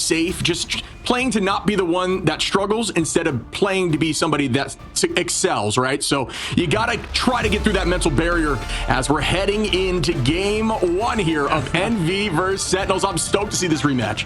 safe, just playing to not be the one that struggles instead of playing to be somebody that excels, right? So you got to try to get through that mental barrier as we're heading into game one here of NV versus Sentinels. I'm stoked to see this rematch.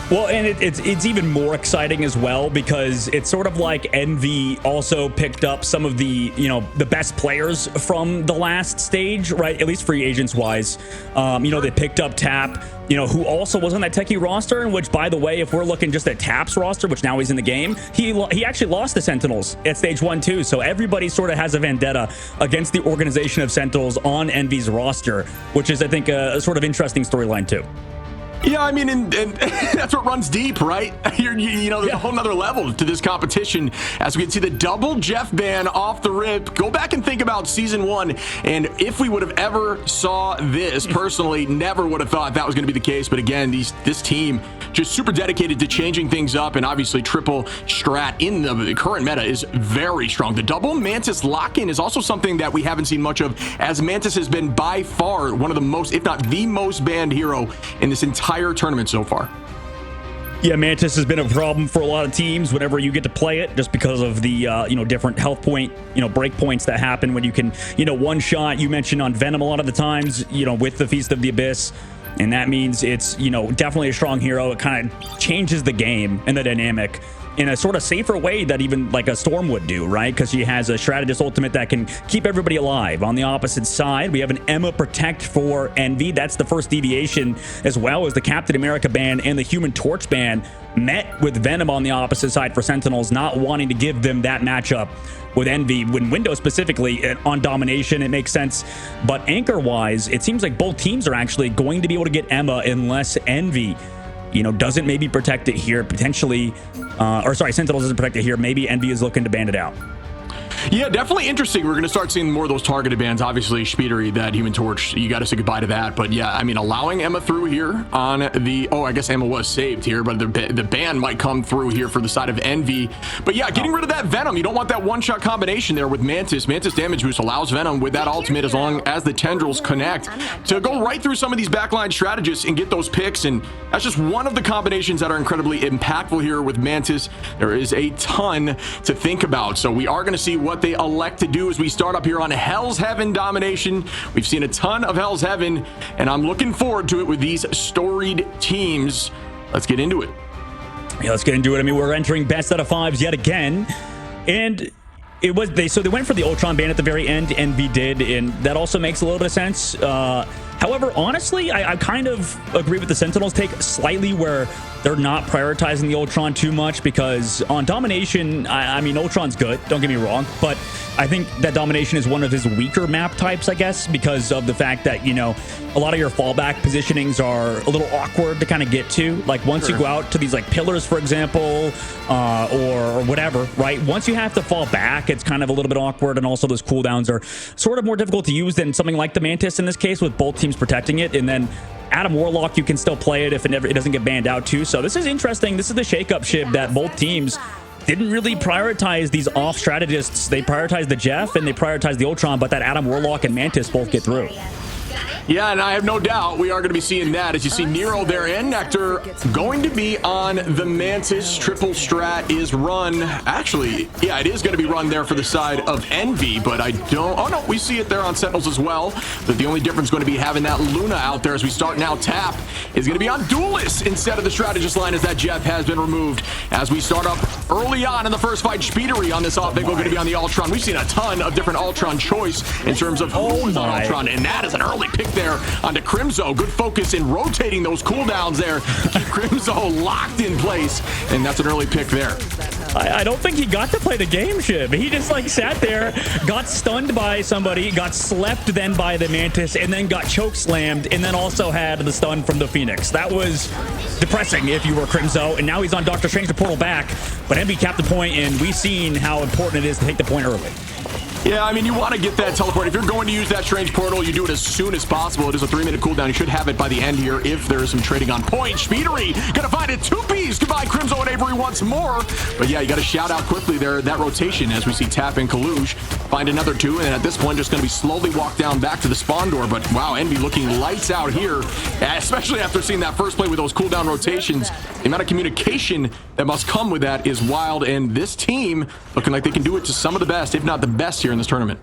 Well, and it's even more exciting as well because it's sort of like Envy also picked up some of the, the best players from the last stage, right? At least free agents wise. They picked up Tap, who also was on that Techie roster, and which, by the way, if we're looking just at Tap's roster, which now he's in the game, he actually lost the Sentinels at stage 1 too. So everybody sort of has a vendetta against the organization of Sentinels on Envy's roster, which is, I think, a sort of interesting storyline too. Yeah, I mean, and that's what runs deep, right? There's a whole nother level to this competition as we can see the double Jeff ban off the rip. Go back and think about season 1, and if we would have ever saw this, personally, never would have thought that was going to be the case. But again, this team just super dedicated to changing things up, and obviously triple strat in the current meta is very strong. The double Mantis lock-in is also something that we haven't seen much of, as Mantis has been by far one of the most, if not the most banned hero in this entire tournament so far. Yeah, Mantis has been a problem for a lot of teams whenever you get to play it, just because of the different health point, break points that happen when you can, one shot. You mentioned on Venom a lot of the times, with the Feast of the Abyss, and that means it's, definitely a strong hero. It kind of changes the game and the dynamic in a sort of safer way that even like a Storm would do, right? Because she has a strategist ultimate that can keep everybody alive. On the opposite side, we have an Emma Protect for Envy. That's the first deviation, as well as the Captain America ban and the Human Torch ban, met with Venom on the opposite side for Sentinels, not wanting to give them that matchup with Envy. When Windows specifically on domination, it makes sense. But anchor-wise, it seems like both teams are actually going to be able to get Emma unless Envy doesn't maybe protect it here, potentially, Sentinels doesn't protect it here. Maybe Envy is looking to ban it out. Yeah, definitely interesting. We're going to start seeing more of those targeted bans. Obviously, Speedery, that Human Torch, you got to say goodbye to that. But yeah, I mean, allowing Emma through here on the... Oh, I guess Emma was saved here, but the ban might come through here for the side of Envy. But yeah, getting rid of that Venom. You don't want that one-shot combination there with Mantis. Mantis damage boost allows Venom with that ultimate, as long as the tendrils connect, to go right through some of these backline strategists and get those picks. And that's just one of the combinations that are incredibly impactful here with Mantis. There is a ton to think about. So we are going to see what they elect to do as we start up here on Hell's Heaven domination. We've seen a ton of Hell's Heaven, and I'm looking forward to it with these storied teams. Let's get into it. Yeah, let's get into it. I mean, we're entering best out of 5s yet again, and they went for the Ultron ban at the very end. Envy did, and that also makes a little bit of sense. However, honestly, I kind of agree with the Sentinels take slightly, where they're not prioritizing the Ultron too much, because on domination, I mean, Ultron's good, don't get me wrong, but I think that domination is one of his weaker map types, I guess, because of the fact that, a lot of your fallback positionings are a little awkward to kind of get to. Like once you go out to these like pillars, for example, or whatever, right? Once you have to fall back, it's kind of a little bit awkward, and also those cooldowns are sort of more difficult to use than something like the Mantis in this case, with both teams protecting it. And then Adam Warlock, you can still play it if it doesn't get banned out too. So this is interesting. This is the shake-up ship that both teams didn't really prioritize these off strategists. They prioritized the Jeff and they prioritized the Ultron, but that Adam Warlock and Mantis both get through. Yeah, and I have no doubt we are going to be seeing that, as you see Nero there and Nectar going to be on the Mantis. Triple strat is run. Actually, yeah, it is going to be run there for the side of Envy, but I don't... Oh, no, we see it there on Sentinels as well. But the only difference is going to be having that Luna out there as we start now. Tap is going to be on Duelist instead of the strategist line, as that Jeff has been removed. As we start up early on in the first fight, Speedery on this off-pick will going to be on the Ultron. We've seen a ton of different Ultron choice in terms of who is on Ultron, and that is an early pick there onto Crimzo. Good focus in rotating those cooldowns there. Keep Crimzo locked in place, and that's an early pick there. I don't think he got to play the game, Shib. He just like sat there, got stunned by somebody, got slept then by the Mantis, and then got choke slammed, and then also had the stun from the Phoenix. That was depressing if you were Crimzo, and now he's on Doctor Strange to portal back, but Envy capped the point, and we've seen how important it is to take the point early. Yeah, I mean, you want to get that teleport. If you're going to use that strange portal, you do it as soon as possible. It is a 3-minute cooldown. You should have it by the end here if there is some trading on point. Speedery gonna find it. 2 Bs. Goodbye, Crimzo and Avery once more. But yeah, you got to shout out quickly there that rotation as we see Tap and Kaluj find another two, and at this point just going to be slowly walked down back to the spawn door. But wow, Envy looking lights out here, especially after seeing that first play with those cooldown rotations. The amount of communication that must come with that is wild, and this team looking like they can do it to some of the best, if not the best, here in this tournament.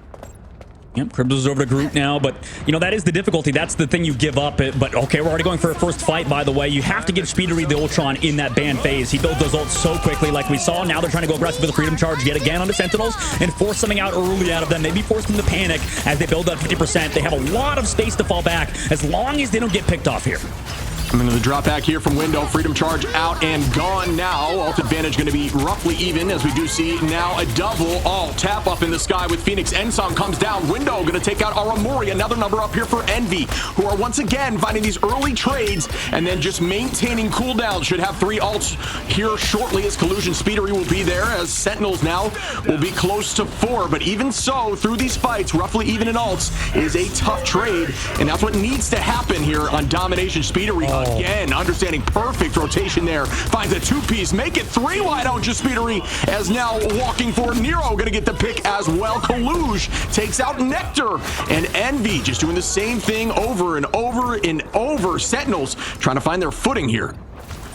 Yep, Crimso's over to Groot now, but you know, that is the difficulty. That's the thing you give up. But okay, we're already going for a first fight, by the way. You have to give Speedery the Ultron in that ban phase. He builds those ults so quickly, like we saw. Now they're trying to go aggressive with the Freedom Charge yet again on the Sentinels and force something out early out of them. Maybe force them to panic as they build up 50%. They have a lot of space to fall back as long as they don't get picked off here. I'm into the drop back here from Window. Freedom Charge out and gone now. Ult advantage going to be roughly even as we do see now a double alt tap up in the sky with Phoenix. Ensong comes down. Window going to take out Aramori. Another number up here for Envy, who are once again finding these early trades and then just maintaining cooldowns. Should have 3 ults here shortly as Collusion Speedery will be there, as Sentinels now will be close to 4. But even so, through these fights, roughly even in ults is a tough trade, and that's what needs to happen here on Domination. Speedery again, understanding perfect rotation there. Finds a 2-piece, make it 3. Why don't you Speedery, as now walking for Nero, gonna get the pick as well. Kaluj takes out Nectar, and Envy just doing the same thing over and over and over. Sentinels trying to find their footing here.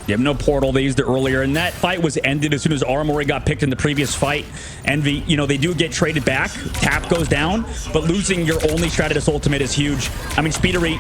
You have no portal. They used it earlier, and that fight was ended as soon as Aramori got picked in the previous fight. Envy, you know, they do get traded back. Tap goes down, but losing your only Stratus ultimate is huge. I mean, Speedery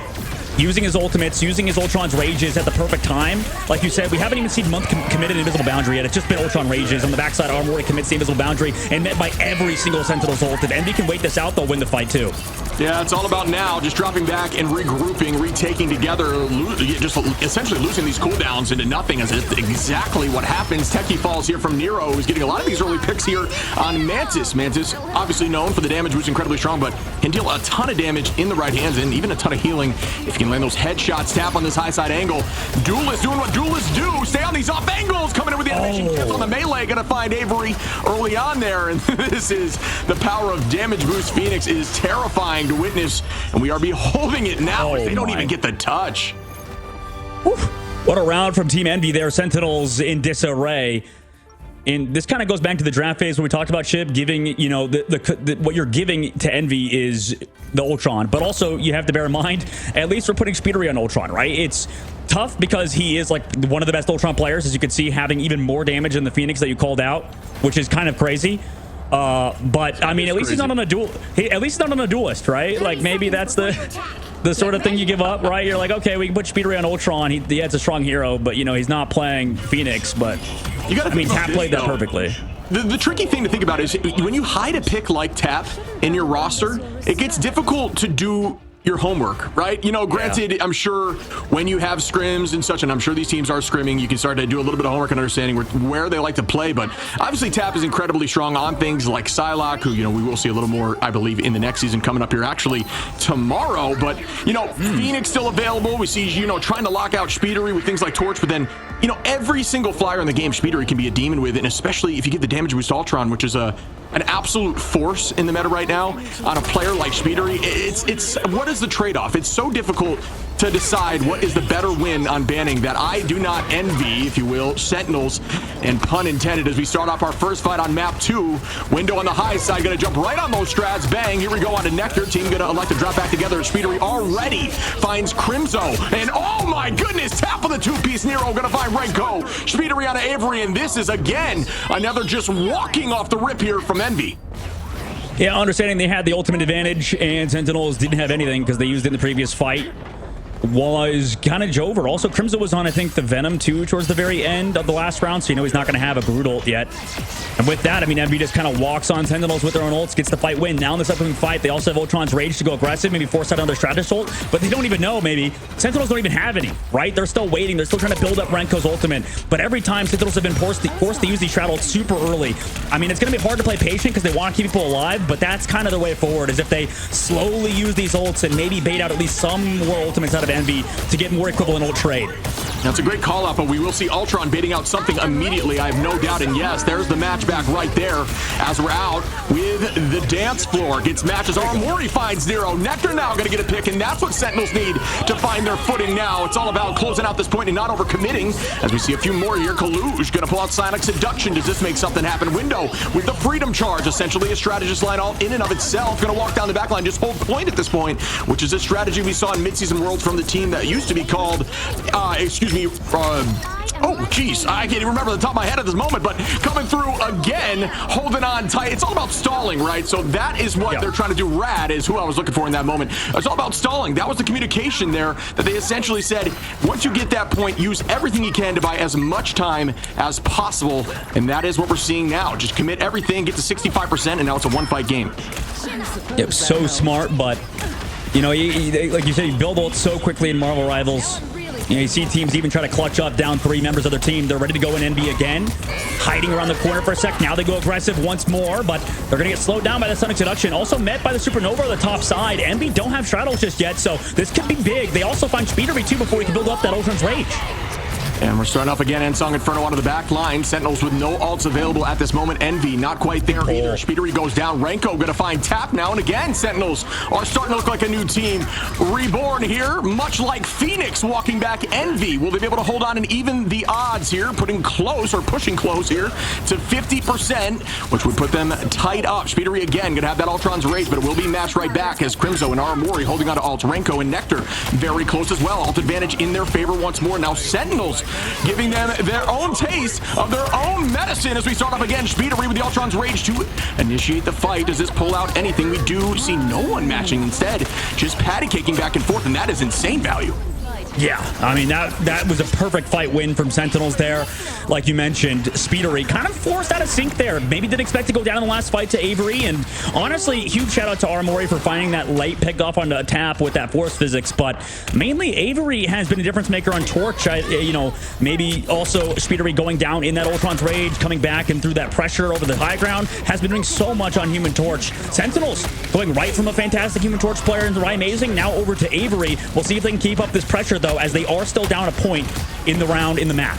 using his ultimates, using his Ultron's Rages at the perfect time. Like you said, we haven't even seen Month committed Invisible Boundary yet. It's just been Ultron Rages. On the backside, Aramori commits the Invisible Boundary and met by every single Sentinel's ult. If Envy can wait this out, they'll win the fight too. Yeah, it's all about now just dropping back and regrouping, retaking together, just essentially losing these cooldowns into nothing, as it's exactly what happens. Techie falls here from Nero, who's getting a lot of these early picks here on Mantis. Mantis, obviously known for the damage boost, incredibly strong, but can deal a ton of damage in the right hands and even a ton of healing if you can land those headshots. Tap on this high side angle. Duelist doing what duelists do. Stay on these off angles. Coming in with the animation kills on the melee. Gonna find Avery early on there. And this is the power of damage boost. Phoenix is terrifying to witness. And we are beholding it now. They don't even get the touch. Whew. What a round from Team Envy there. Sentinels in disarray. And this kind of goes back to the draft phase where we talked about Chip giving, you know, what you're giving to Envy is the Ultron. But also, you have to bear in mind, at least we're putting Speedery on Ultron, right? It's tough because he is like one of the best Ultron players, as you can see, having even more damage than the Phoenix that you called out, which is kind of crazy. But I mean, at least he's not on a duel. At least he's not on a duelist, right? Like maybe that's the sort of thing you give up, right? You're like, okay, we can put Speedery on Ultron. Yeah, it's a strong hero, but you know, he's not playing Phoenix. But you gotta, I mean, Tap played that perfectly. The tricky thing to think about is when you hide a pick like Tap in your roster, it gets difficult to do your homework, right? You know, granted, yeah. I'm sure when you have scrims and such, and I'm sure these teams are scrimming, you can start to do a little bit of homework and understanding where they like to play. But obviously, Tap is incredibly strong on things like Psylocke, who, you know, we will see a little more, I believe, in the next season coming up here actually tomorrow. But, you know, Phoenix still available. We see, you know, trying to lock out Speedery with things like Torch, but then, you know, every single flyer in the game, Speedery can be a demon with, and especially if you get the damage boost Ultron, which is an absolute force in the meta right now on a player like Speedery. It's what is the trade-off? It's so difficult to decide what is the better win on banning that I do not envy, if you will, Sentinels, and pun intended, as we start off our first fight on map 2. Window on the high side, gonna jump right on those strats. Bang, here we go on to Nectar. Team gonna elect to drop back together. Speedery already finds Crimzo, and oh my goodness, Tap on the 2-piece. Nero gonna find Renko. Speedery on to Avery, and this is again another just walking off the rip here from Envy. Yeah, understanding they had the ultimate advantage and Sentinels didn't have anything because they used it in the previous fight, was kind of Jover. Also, Crimson was on, I think, the Venom too towards the very end of the last round, so you know he's not going to have a Brood ult yet. And with that, I mean, Envy just kind of walks on Sentinels with their own ults, gets the fight win. Now in this upcoming fight, they also have Ultron's Rage to go aggressive, maybe force out another Stratus ult, but they don't even know, maybe. Sentinels don't even have any, right? They're still waiting. They're still trying to build up Renko's ultimate, but every time Sentinels have been forced to use these Strat ults super early. I mean, it's going to be hard to play patient because they want to keep people alive, but that's kind of the way forward, is if they slowly use these ults and maybe bait out at least some more ultimates out of Envy to get more equivalent ult trade. That's a great call out, but we will see Ultron baiting out something immediately, I have no doubt. And yes, there's the match back right there as we're out with the dance floor. Gets matches. Armori finds Zero. Nectar now going to get a pick, and that's what Sentinels need to find their footing now. It's all about closing out this point and not overcommitting. As we see a few more here, Kaluj going to pull out Sonic Seduction. Does this make something happen? Window with the Freedom Charge, essentially a strategist line all in and of itself. Going to walk down the back line, just hold point at this point, which is a strategy we saw in midseason Worlds from the team that used to be called, oh, geez, I can't even remember the top of my head at this moment, but coming through again, holding on tight. It's all about stalling, right? So that is what they're trying to do. Rad is who I was looking for in that moment. It's all about stalling. That was the communication there that they essentially said, once you get that point, use everything you can to buy as much time as possible. And that is what we're seeing now. Just commit everything, get to 65%, and now it's a one-fight game. It was so smart, but, you know, like you said, you build ult so quickly in Marvel Rivals. You know, you see teams even try to clutch up down 3 members of their team. They're ready to go in NB again, hiding around the corner for a sec. Now they go aggressive once more, but they're going to get slowed down by the Sonic Seduction. Also met by the Supernova on the top side. NB don't have straddles just yet, so this could be big. They also find Speedery too before he can build up that Ultron's Rage. And we're starting off again. Ensong Inferno onto the back line. Sentinels with no ults available at this moment. Envy not quite there either. Speedery goes down. Renko going to find Tap now. And again, Sentinels are starting to look like a new team. Reborn here, much like Phoenix walking back Envy. Will they be able to hold on and even the odds here? Pushing close here to 50%, which would put them tight up. Speedery again going to have that Ultron's Rage, but it will be matched right back as Crimzo and Armori holding on to ults. Renko and Nectar very close as well. Ult advantage in their favor once more. Now Sentinels giving them their own taste of their own medicine as we start up again. Speedery with the Ultron's Rage to initiate the fight. Does this pull out anything? We do see no one matching. Instead, just patty caking back and forth, and that is insane value. Yeah, I mean, that was a perfect fight win from Sentinels there. Like you mentioned, Speedery kind of forced out of sync there. Maybe didn't expect to go down in the last fight to Avery. And honestly, huge shout out to Armori for finding that late pick off on the tap with that force physics. But mainly, Avery has been a difference maker on Torch. You know, maybe also Speedery going down in that Ultron's Rage, coming back and through that pressure over the high ground has been doing so much on Human Torch. Sentinels going right from a fantastic Human Torch player into Ryan Amazing, now over to Avery. We'll see if they can keep up this pressure, though, as they are still down a point in the round in the map.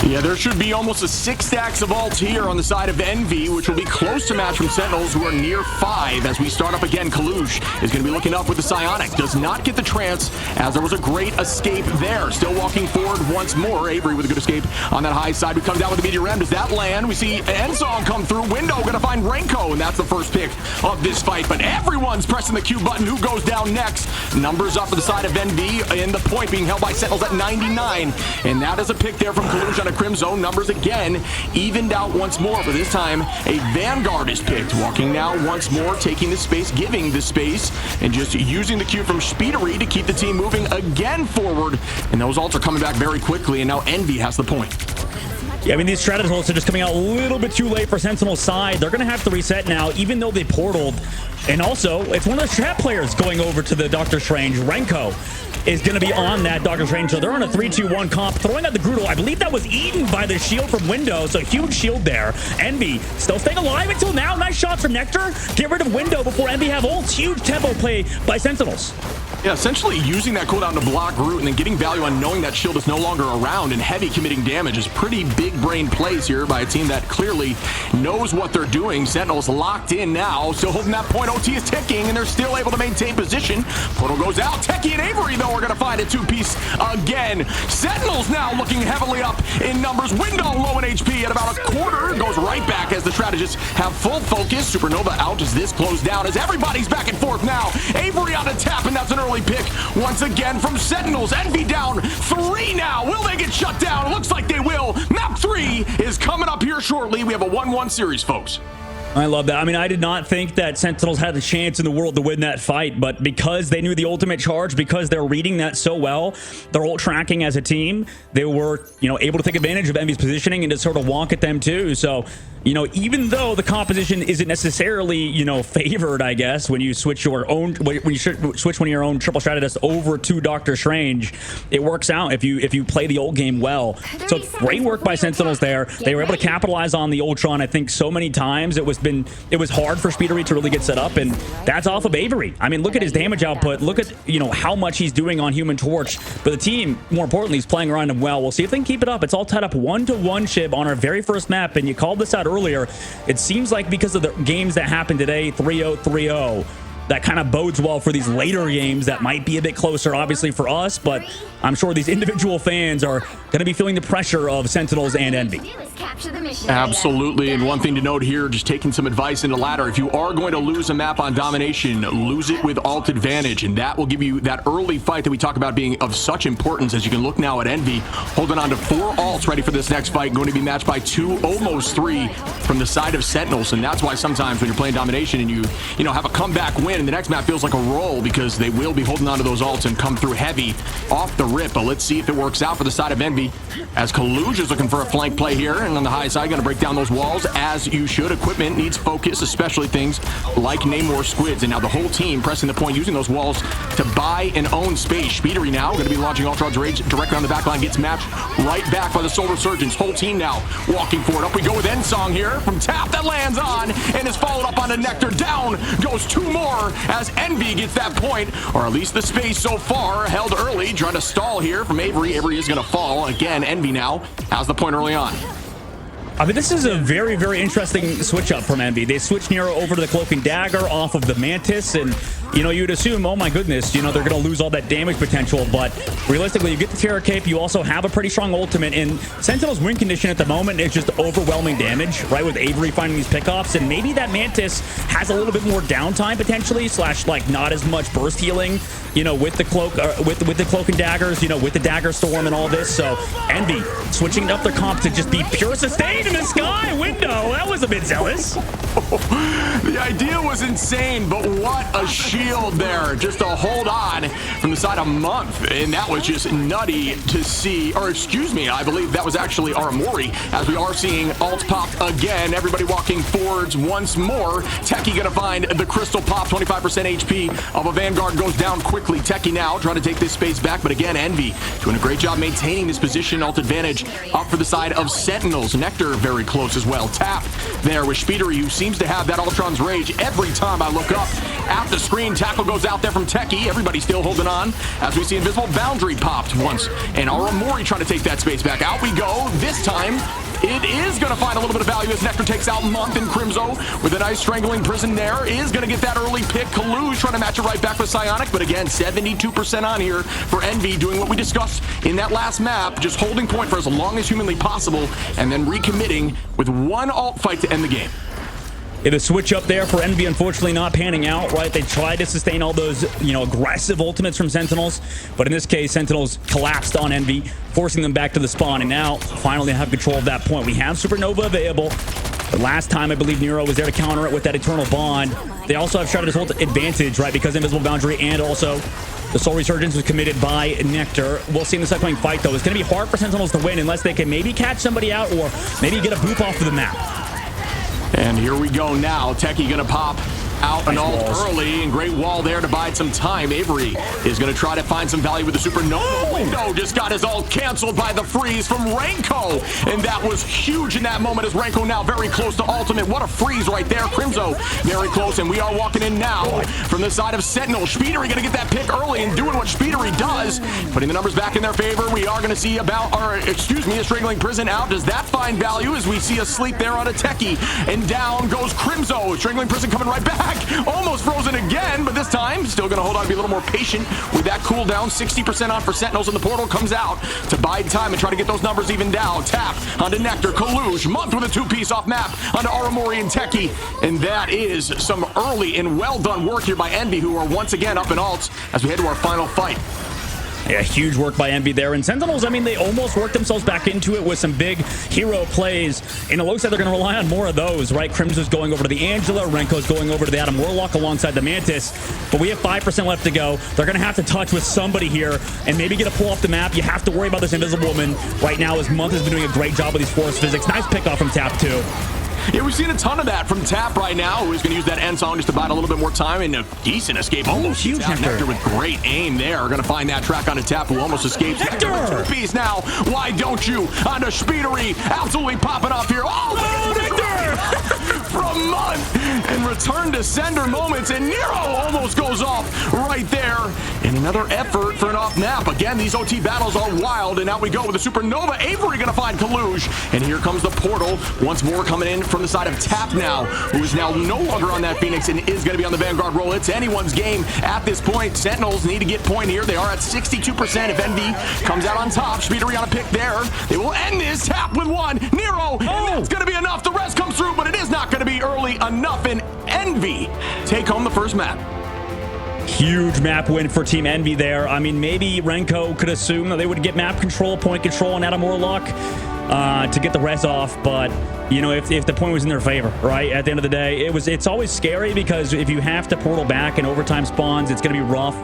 Yeah, there should be almost a 6 stacks of ults here on the side of Envy, which will be close to match from Sentinels, who are near 5 as we start up again. Kalush is going to be looking up with the Psionic. Does not get the trance, as there was a great escape there. Still walking forward once more. Avery with a good escape on that high side. We come down with the Meteor M. Does that land? We see Ensong come through. Window going to find Renko, and that's the first pick of this fight. But everyone's pressing the Q button. Who goes down next? Numbers up for the side of Envy, and the point being held by Sentinels at 99. And that is a pick there from Kalush on a Crimson. Numbers again evened out once more, but this time a Vanguard is picked. Walking now once more, taking the space, giving the space, and just using the Q from Speedery to keep the team moving again forward. And those ults are coming back very quickly, and now Envy has the point. Yeah, I mean, these strategy ults are just coming out a little bit too late for Sentinel's side. They're going to have to reset now, even though they portaled. And also, it's one of the trap players going over to the Doctor Strange. Renko is going to be on that Doctor Strange. So they're on a 3-2-1 comp, throwing out the Groodle. I believe that was eaten by the shield from Window, so huge shield there. Envy still staying alive until now. Nice shot from Nectar. Get rid of Window before Envy have ults. Huge tempo play by Sentinels. Yeah, essentially using that cooldown to block Root and then getting value on knowing that shield is no longer around and heavy committing damage is pretty big brain plays here by a team that clearly knows what they're doing. Sentinels locked in now, still holding that point. OT is ticking and they're still able to maintain position. Portal goes out. Techie and Avery, though, are going to find a 2-piece again. Sentinels now looking heavily up in numbers. Window low in HP at about a quarter. Goes right back as the strategists have full focus. Supernova out as this closed down as everybody's back and forth now. Avery on a tap, and that's an early pick once again from Sentinels. Envy down 3 now. Will they get shut down? Looks like they will. Map 3 is coming up here shortly. We have a 1-1 series, folks. I love that. I mean, I did not think that Sentinels had a chance in the world to win that fight, but because they knew the ultimate charge, because they're reading that so well, they're all tracking as a team, they were, you know, able to take advantage of Envy's positioning and to sort of wonk at them too. So, you know, even though the composition isn't necessarily, you know, favored, I guess, when you switch your own, when you switch one of your own triple strategists over to Doctor Strange, it works out if you play the old game well. So great work by Sentinels there. They were able to capitalize on the Ultron, I think, so many times. It was it was hard for Speedery to really get set up, and that's off of Avery. I mean, look at his damage output. Look at, you know, how much he's doing on Human Torch. But the team, more importantly, is playing around him well. We'll see if they can keep it up. It's all tied up 1-1, Shib, on our very first map, and you called this out earlier. It seems like because of the games that happened today, 3-0, 3-0, that kind of bodes well for these later games that might be a bit closer, obviously, for us, but I'm sure these individual fans are going to be feeling the pressure of Sentinels and Envy. Absolutely, and one thing to note here, just taking some advice into ladder, if you are going to lose a map on domination, lose it with alt advantage, and that will give you that early fight that we talk about being of such importance. As you can look now at Envy, holding on to 4 alts ready for this next fight, going to be matched by 2, almost 3 from the side of Sentinels, and that's why sometimes when you're playing domination and you know, have a comeback win, and the next map feels like a roll because they will be holding on to those alts and come through heavy off the rip. But let's see if it works out for the side of Envy, as Kaluj is looking for a flank play here, and on the high side, going to break down those walls as you should. Equipment needs focus, especially things like Namor Squids, and now the whole team pressing the point, using those walls to buy and own space. Speedery now going to be launching Ultron's Rage directly on the back line, gets matched right back by the Solar Surgeons. Whole team now walking forward. Up we go with Ensong here from Tap, that lands on and is followed up onto Nectar. Down goes 2 more as Envy gets that point, or at least the space so far held early, trying to stall here from Avery. Avery is going to fall again. Envy now has the point early on. I mean, this is a very, very interesting switch up from Envy. They switched Nero over to the Cloak and Dagger off of the Mantis, and, you know, you'd assume, oh my goodness, you know, they're going to lose all that damage potential, but realistically, you get the Terror Cape, you also have a pretty strong ultimate, and Sentinel's win condition at the moment is just overwhelming damage, right, with Avery finding these pickoffs, and maybe that Mantis has a little bit more downtime potentially, slash, like, not as much burst healing, you know, with the Cloak, with the Cloak and Daggers, you know, with the Dagger Storm and all this, so Envy switching up their comp to just be pure sustain in the sky window. That was a bit zealous. The idea was insane, but what a shield there, just to hold on from the side of Month, and that was just nutty to see. Or excuse me, I believe that was actually Aramori, as we are seeing ult popped again. Everybody walking forwards once more. Techie gonna find the crystal pop. 25% HP of a Vanguard goes down quickly. Techie now trying to take this space back, but again, Envy doing a great job maintaining this position. Ult advantage up for the side of Sentinels. Nectar very close as well. Tap there with Speedery, who seems to have that Ultron's Rage every time I look up at the screen. Tackle goes out there from Techie. Everybody still holding on as we see Invisible Boundary popped once, and Aramori trying to take that space back. Out we go. This time it is going to find a little bit of value as Nectar takes out Month, and Crimzo with a nice strangling prison there is going to get that early pick. Kaluj trying to match it right back with Psionic, but again, 72% on here for Envy, doing what we discussed in that last map, just holding point for as long as humanly possible, and then recommitting with 1 alt fight to end the game. Yeah, the switch up there for Envy, unfortunately not panning out, right? They tried to sustain all those, you know, aggressive ultimates from Sentinels, but in this case, Sentinels collapsed on Envy, forcing them back to the spawn, and now finally have control of that point. We have Supernova available. The last time, I believe Nero was there to counter it with that Eternal Bond. They also have Shredder's ult advantage, right, because Invisible Boundary, and also the Soul Resurgence was committed by Nectar. We'll see in this upcoming fight, though. It's going to be hard for Sentinels to win unless they can maybe catch somebody out or maybe get a boop off of the map. And here we go now. Techie gonna pop out an ult early, and great wall there to bide some time. Avery is going to try to find some value with the Supernova window. Just got his ult canceled by the freeze from Renko, and that was huge in that moment as Renko now very close to ultimate. What a freeze right there. Crimzo very close, and we are walking in now from the side of Sentinel. Speedery going to get that pick early and doing what Speedery does, putting the numbers back in their favor. We are going to see a strangling prison out. Does that find value as we see a sleep there on a Techie, and down goes Crimzo. Strangling prison coming right back. Almost frozen again, but this time still going to hold on to be a little more patient with that cooldown. 60% on for Sentinels, and the portal comes out to bide time and try to get those numbers even down. Tap onto Nectar. Kaluj, Month with a 2-piece off map onto Aramori and Techie, and that is some early and well done work here by Envy, who are once again up in alts as we head to our final fight. Yeah, huge work by Envy there. And Sentinels, I mean, they almost worked themselves back into it with some big hero plays. And it looks like they're going to rely on more of those, right? Crimson's going over to the Angela. Renko's going over to the Adam Warlock alongside the Mantis. But we have 5% left to go. They're going to have to touch with somebody here and maybe get a pull off the map. You have to worry about this Invisible Woman right now, as Month has been doing a great job with these force physics. Nice pick off from Tap, too. Yeah, we've seen a ton of that from Tap right now, who's going to use that end song just to bide a little bit more time, and a decent escape. Almost huge Nectar with great aim there. Going to find that track on a Tap, who almost escapes. Nectar! Two-piece now. Why don't you? Onto Speedery. Absolutely popping off here. Oh, Nectar! from Month and return to sender moments, and Nero almost goes off right there. And another effort for an off map. Again, these OT battles are wild, and out we go with the Supernova. Avery gonna find Kaluge, and here comes the portal once more coming in from the side of Tap now, who is now no longer on that Phoenix and is gonna be on the Vanguard role. It's anyone's game at this point. Sentinels need to get point here. They are at 62%. If Envy comes out on top, Speedery on a pick there. They will end this. Tap with one. Nero, and that's gonna be enough. The rest comes through, but it is not gonna be early enough, and Envy take home the first map. Huge map win for Team Envy there. I mean, maybe Renko could assume that they would get map control, point control, and add more luck to get the res off, but you know, if the point was in their favor, right? At the end of the day, it's always scary because if you have to portal back and overtime spawns, it's going to be rough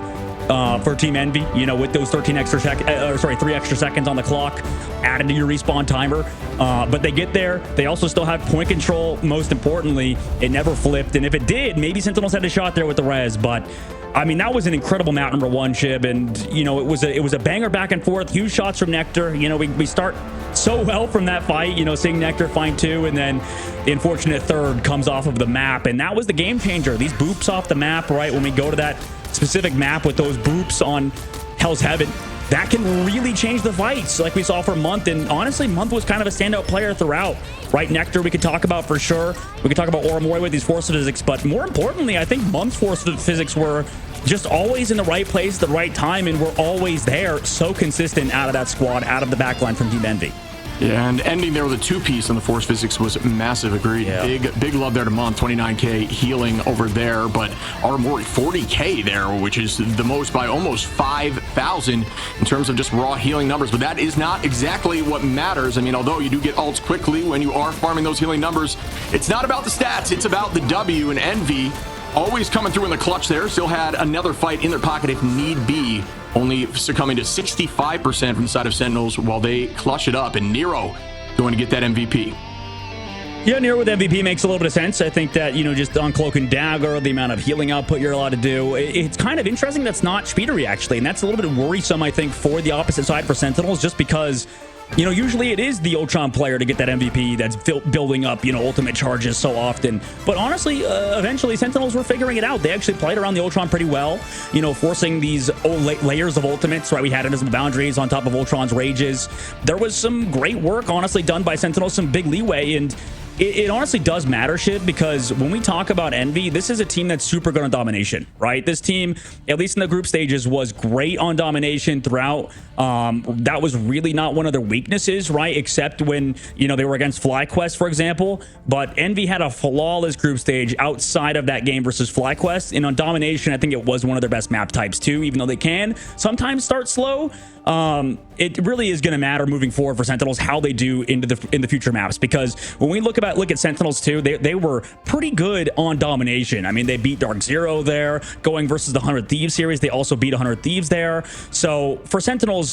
for Team Envy, you know, with those 3 extra seconds on the clock added to your respawn timer. But they get there. They also still have point control. Most importantly, it never flipped. And if it did, maybe Sentinels had a shot there with the res. But I mean, that was an incredible map number 1, Chib. And, you know, it was a banger back and forth. Huge shots from Nectar. You know, we start so well from that fight, you know, seeing Nectar find 2, and then the unfortunate 3rd comes off of the map. And that was the game changer. These boops off the map, right? When we go to that specific map with those boops on Hell's Heaven, that can really change the fights like we saw for Month. And honestly, Month was kind of a standout player throughout, right? Nectar we could talk about for sure. We could talk about Oramoy with these force physics, but more importantly, I think Month's force physics were just always in the right place at the right time, and we're always there. So consistent out of that squad, out of the backline from Team Envy. Yeah, and ending there with a 2-piece on the force physics was massive. Agreed. Yeah. Big love there to Month. 29k healing over there, but Armory 40k there, which is the most by almost 5,000 in terms of just raw healing numbers. But that is not exactly what matters. I mean, although you do get ults quickly when you are farming those healing numbers, it's not about the stats. It's about the W, and Envy always coming through in the clutch there. Still had another fight in their pocket if need be, only succumbing to 65% from the side of Sentinels while they clutch it up. And Nero going to get that MVP. Yeah, Nero with MVP makes a little bit of sense. I think that, you know, just on Cloak and Dagger, the amount of healing output you're allowed to do, it's kind of interesting that's not Speedery, actually. And that's a little bit worrisome, I think, for the opposite side for Sentinels, just because, you know, usually it is the Ultron player to get that MVP that's building up, you know, ultimate charges so often. But honestly, eventually Sentinels were figuring it out. They actually played around the Ultron pretty well, you know, forcing these layers of ultimates, right? We had Invisible Boundaries on top of Ultron's rages. There was some great work, honestly, done by Sentinels, some big leeway, and it honestly does matter, shit, because when we talk about Envy, this is a team that's super good on domination, right? This team, at least in the group stages, was great on domination throughout. That was really not one of their weaknesses, right? Except when, you know, they were against FlyQuest, for example. But Envy had a flawless group stage outside of that game versus FlyQuest. And on domination, I think it was one of their best map types too, even though they can sometimes start slow. It really is going to matter moving forward for Sentinels how they do in the future maps, because when we look at Sentinels too, they were pretty good on domination. I mean, they beat Dark Zero there, going versus the 100 Thieves series. They also beat 100 Thieves there. So for Sentinels,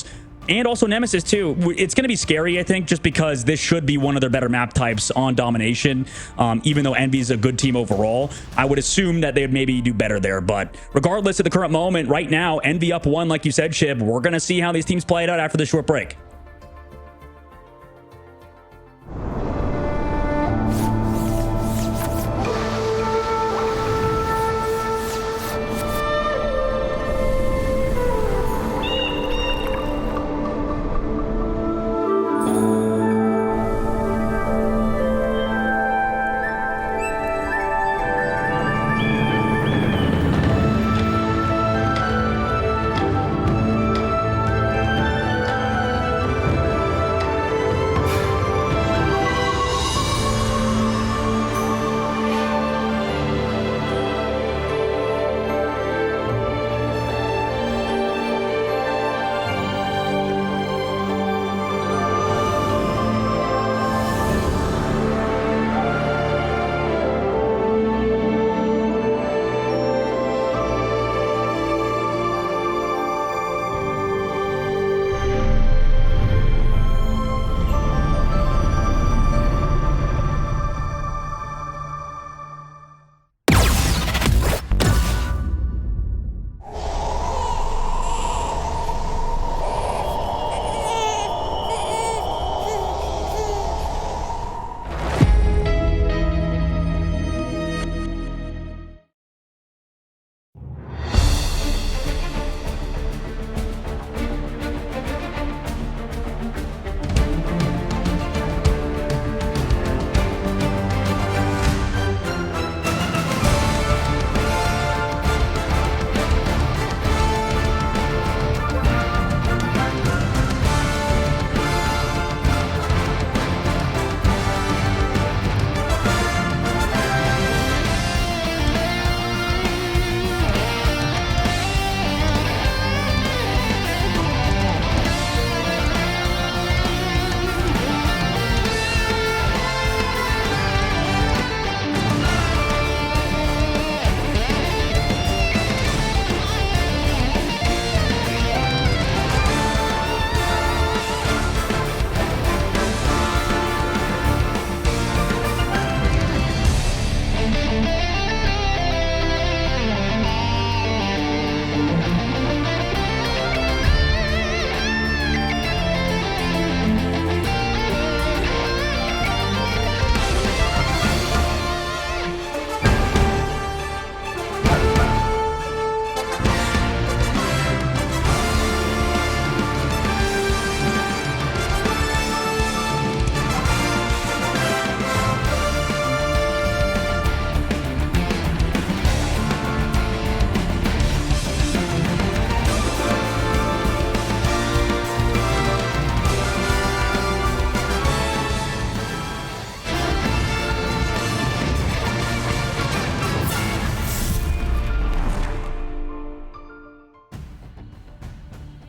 and also Nemesis too, it's going to be scary, I think, just because this should be one of their better map types on domination. Even though Envy's a good team overall, I would assume that they'd maybe do better there. But regardless of the current moment, right now, Envy up 1, like you said, Chib. We're going to see how these teams play it out after this short break.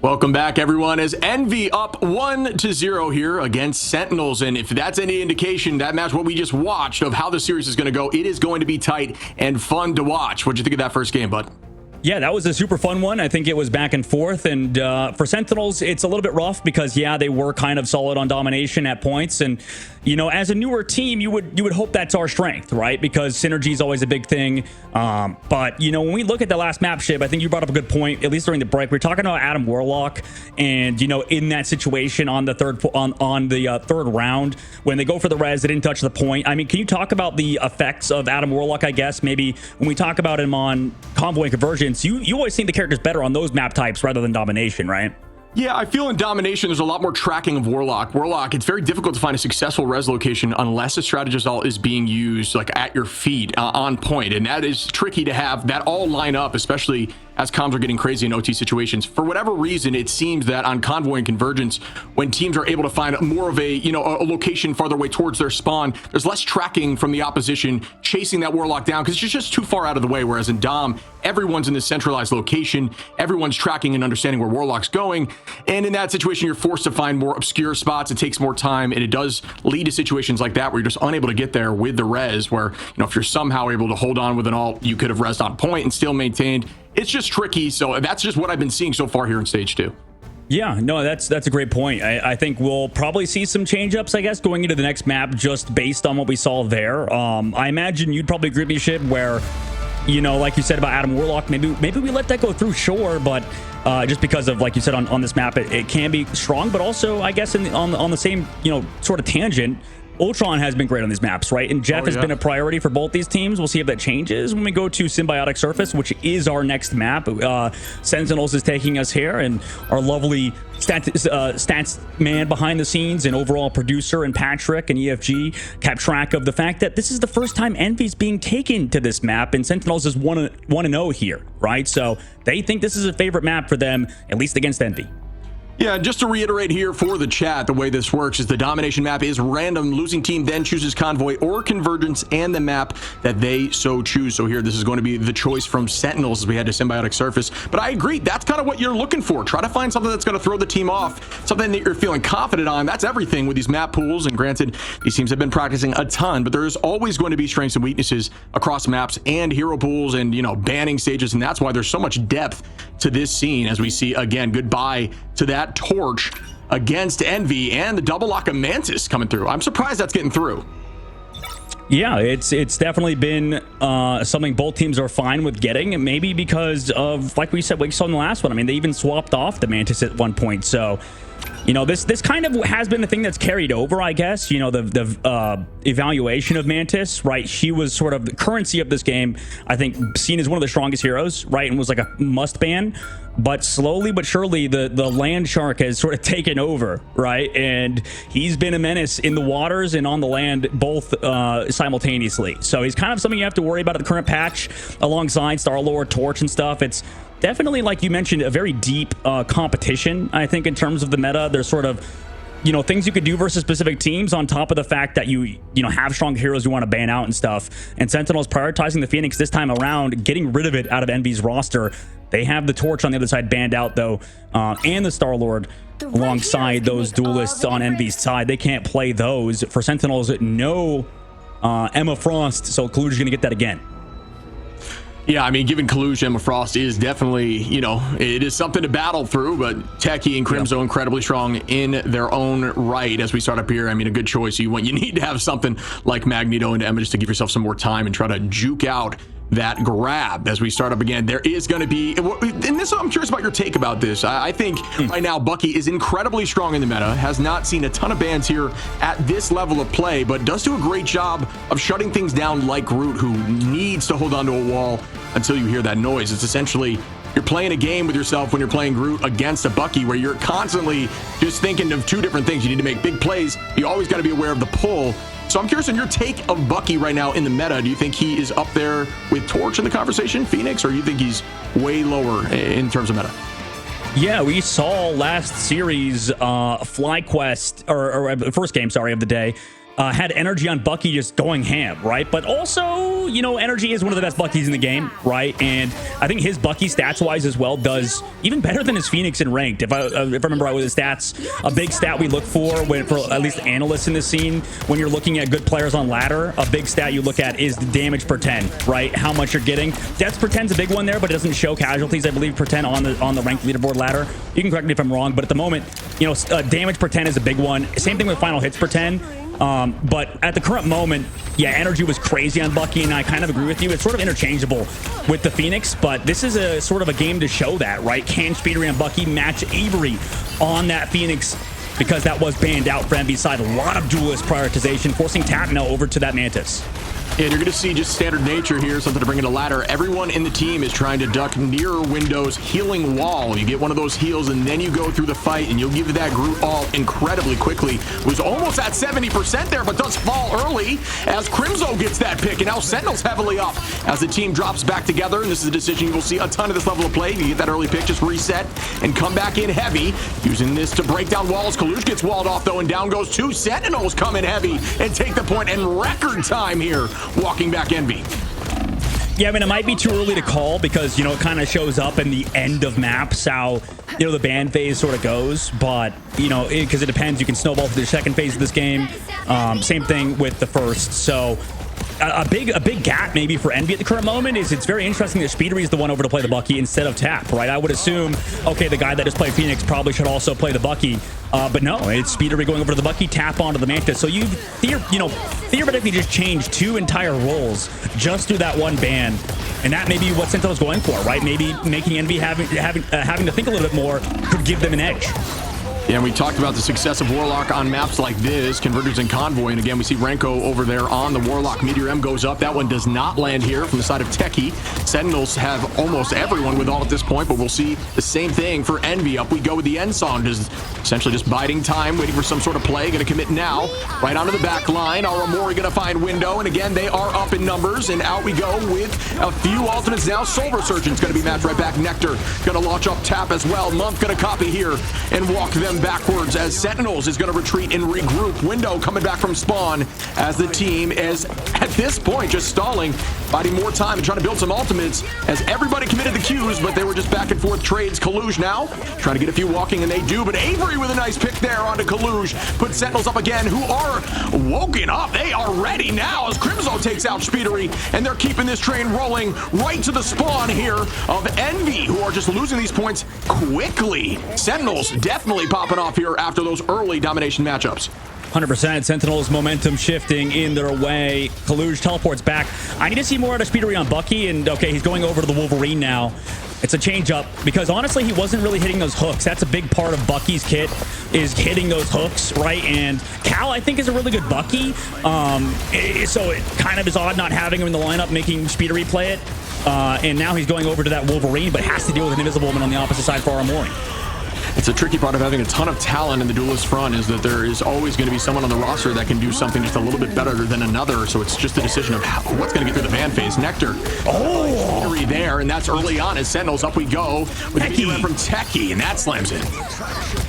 Welcome back, everyone, as Envy up 1-0 here against Sentinels. And if that's any indication, that match, what we just watched, of how the series is going to go, it is going to be tight and fun to watch. What'd you think of that first game, bud? Yeah, that was a super fun one. I think it was back and forth. And for Sentinels, it's a little bit rough because, yeah, they were kind of solid on domination at points. And, you know, as a newer team, you would hope that's our strength, right? Because synergy is always a big thing. But, you know, when we look at the last map, Shib, I think you brought up a good point, at least during the break. We were talking about Adam Warlock and, you know, in that situation on the third round, when they go for the res, they didn't touch the point. I mean, can you talk about the effects of Adam Warlock, I guess? Maybe when we talk about him on Convoy and Convergence, you always think the character's better on those map types rather than domination, right? Yeah, I feel in domination, there's a lot more tracking of Warlock. Warlock, it's very difficult to find a successful res location unless a strategist ult is being used like at your feet on point. And that is tricky to have that all line up, especially as comms are getting crazy in OT situations. For whatever reason, it seems that on Convoy and Convergence, when teams are able to find more of a location farther away towards their spawn, there's less tracking from the opposition chasing that Warlock down because it's just too far out of the way. Whereas in Dom, everyone's in this centralized location, everyone's tracking and understanding where Warlock's going. And in that situation, you're forced to find more obscure spots. It takes more time, and it does lead to situations like that where you're just unable to get there with the res, where, you know, if you're somehow able to hold on with an ult, you could have resed on point and still maintained. It's just tricky. So that's just what I've been seeing so far here in stage 2. Yeah, no, that's a great point. I think we'll probably see some change-ups, I guess, going into the next map just based on what we saw there. I imagine you'd probably agree with me, Shib, where, you know, like you said about Adam Warlock, maybe we let that go through, sure, but just because of, like you said, on this map, it can be strong, but also, I guess, on the same, you know, sort of tangent, Ultron has been great on these maps, right? And Jeff has been a priority for both these teams. We'll see if that changes when we go to Symbiotic Surface, which is our next map. Sentinels is taking us here, and our lovely stats man behind the scenes and overall producer and Patrick and EFG kept track of the fact that this is the first time Envy's being taken to this map, and Sentinels is 1-0 here, right? So they think this is a favorite map for them, at least against Envy. Yeah, just to reiterate here for the chat, the way this works is the domination map is random. Losing team then chooses Convoy or Convergence and the map that they so choose. So here, this is going to be the choice from Sentinels as we head to Symbiotic Surface. But I agree, that's kind of what you're looking for. Try to find something that's going to throw the team off, something that you're feeling confident on. That's everything with these map pools. And granted, these teams have been practicing a ton, but there is always going to be strengths and weaknesses across maps and hero pools and, you know, banning stages. And that's why there's so much depth to this scene as we see, again, goodbye to that torch against Envy and the double lock of Mantis coming through. I'm surprised that's getting through. Yeah, it's definitely been something both teams are fine with getting, maybe because of, like we said, we saw in the last one. I mean, they even swapped off the Mantis at one point. So, you know, this kind of has been the thing that's carried over, I guess. You know, the evaluation of Mantis, right? She was sort of the currency of this game, I think, seen as one of the strongest heroes, right? And was like a must ban. But slowly but surely, the land shark has sort of taken over, right? And he's been a menace in the waters and on the land, both simultaneously. So he's kind of something you have to worry about at the current patch, alongside Star-Lord, Torch, and stuff. It's definitely, like you mentioned, a very deep competition, I think, in terms of the meta. There's sort of, you know, things you could do versus specific teams, on top of the fact that you have strong heroes you want to ban out and stuff. And Sentinels prioritizing the Phoenix this time around, getting rid of it out of Envy's roster. They have the Torch on the other side banned out, though, and the Star-Lord alongside those duelists on Envy's side. They can't play those. For Sentinels, no Emma Frost, so Kaluge is going to get that again. Yeah, I mean, given Kaluge, Emma Frost is definitely, you know, it is something to battle through, but Techie and Crimzo incredibly strong in their own right as we start up here. I mean, a good choice. You need to have something like Magneto into Emma just to give yourself some more time and try to juke out that grab as we start up again. There is going to be, and this, I'm curious about your take about this. I think right now Bucky is incredibly strong in the meta, has not seen a ton of bans here at this level of play, but does do a great job of shutting things down like Groot, who needs to hold onto a wall until you hear that noise. It's essentially, you're playing a game with yourself when you're playing Groot against a Bucky, where you're constantly just thinking of two different things. You need to make big plays. You always got to be aware of the pull. So I'm curious on your take of Bucky right now in the meta. Do you think he is up there with Torch in the conversation, Phoenix, or you think he's way lower in terms of meta? Yeah, we saw last series FlyQuest, or first game, sorry, of the day, had energy on Bucky just going ham, right? But also, you know, energy is one of the best Buckies in the game, right? And I think his Bucky stats-wise as well does even better than his Phoenix in ranked. If I remember right with his stats, a big stat we look for at least analysts in the scene, when you're looking at good players on ladder, a big stat you look at is the damage per 10, right? How much you're getting. Deaths per 10's a big one there, but it doesn't show casualties, I believe, per 10 on the ranked leaderboard ladder. You can correct me if I'm wrong, but at the moment, you know, damage per 10 is a big one. Same thing with final hits per 10. But at the current moment, yeah, energy was crazy on Bucky, and I kind of agree with you. It's sort of interchangeable with the Phoenix, but this is a sort of a game to show that, right? Can Speedery and Bucky match Avery on that Phoenix? Because that was banned out for Envy's side. A lot of duelist prioritization, forcing Tap now over to that Mantis. And you're going to see just standard nature here, something to bring in a ladder. Everyone in the team is trying to duck near Window's healing wall. You get one of those heals, and then you go through the fight, and you'll give that group all incredibly quickly. Was almost at 70% there, but does fall early as Crimzo gets that pick, and now Sentinels heavily up as the team drops back together. And this is a decision you will see a ton of this level of play. You get that early pick, just reset and come back in heavy. Using this to break down walls. Kalush gets walled off, though, and down goes two Sentinels coming heavy and take the point in record time here. Walking back Envy. Yeah, I mean, it might be too early to call because, you know, it kind of shows up in the end of maps how, you know, the ban phase sort of goes. But, you know, because it depends. You can snowball through the second phase of this game. Same thing with the first. So a big gap maybe for Envy at the current moment is it's very interesting that Speedery is the one over to play the Bucky instead of Tap, right? I would assume, okay, the guy that just played Phoenix probably should also play the Bucky. But no, it's Speedery going over to the Bucky, Tap onto the Mantis. So you know, theoretically just changed two entire roles just through that one ban. And that may be what Sentinel's going for, right? Maybe making Envy having to think a little bit more could give them an edge. Yeah, and we talked about the success of Warlock on maps like this, Convergence and Convoy, and again, we see Renko over there on the Warlock. Meteor M goes up. That one does not land here from the side of Techie. Sentinels have almost everyone with all at this point, but we'll see the same thing for Envy. Up we go with the end song, just essentially just biding time, waiting for some sort of play. Going to commit now, right onto the back line. Aramori going to find Window, and again, they are up in numbers, and out we go with a few ultimates now. Silver Surgeon's going to be matched right back. Nectar going to launch up Tap as well. Month going to copy here and walk them backwards as Sentinels is going to retreat and regroup. Window coming back from spawn as the team is at this point just stalling, biding more time and trying to build some ultimates as everybody committed the Qs, but they were just back and forth trades. Kalush now trying to get a few walking, and they do, but Avery with a nice pick there onto Kalush. Put Sentinels up again, who are woken up. They are ready now as Crimzo takes out Speedery, and they're keeping this train rolling right to the spawn here of Envy, who are just losing these points quickly. Sentinels definitely popping off here after those early domination matchups. 100%. Sentinels momentum shifting in their way. Kalush teleports back. I need to see more out of Speedery on Bucky, and okay, he's going over to the Wolverine now. It's a change up because honestly, he wasn't really hitting those hooks. That's a big part of Bucky's kit, is hitting those hooks, right? And Cal, I think, is a really good Bucky. So it kind of is odd not having him in the lineup, making Speedery play it. And now he's going over to that Wolverine, but has to deal with an Invisible Woman on the opposite side for Aramori. It's a tricky part of having a ton of talent in the duelist front, is that there is always going to be someone on the roster that can do something just a little bit better than another. So it's just a decision of what's going to get through the ban phase. Nectar, there, and that's early on as Sentinels. Up we go with the from Techie, and that slams in.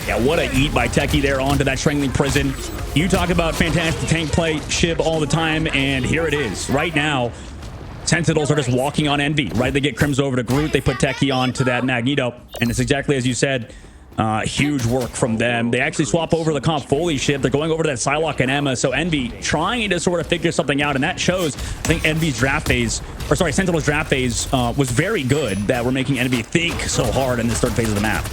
Yeah, what a eat by Techie there onto that Strangling Prison. You talk about fantastic tank play, Shib, all the time, and here it is. Right now, Sentinels are just walking on Envy, right? They get Crimson over to Groot, they put Techie onto that Magneto, and it's exactly as you said. Huge work from them. They actually swap over the Comp Foley ship. They're going over to that Psylocke and Emma. So Envy trying to sort of figure something out, and that shows, I think, Envy's draft phase, or sorry, Sentinel's draft phase was very good, that we're making Envy think so hard in this third phase of the map.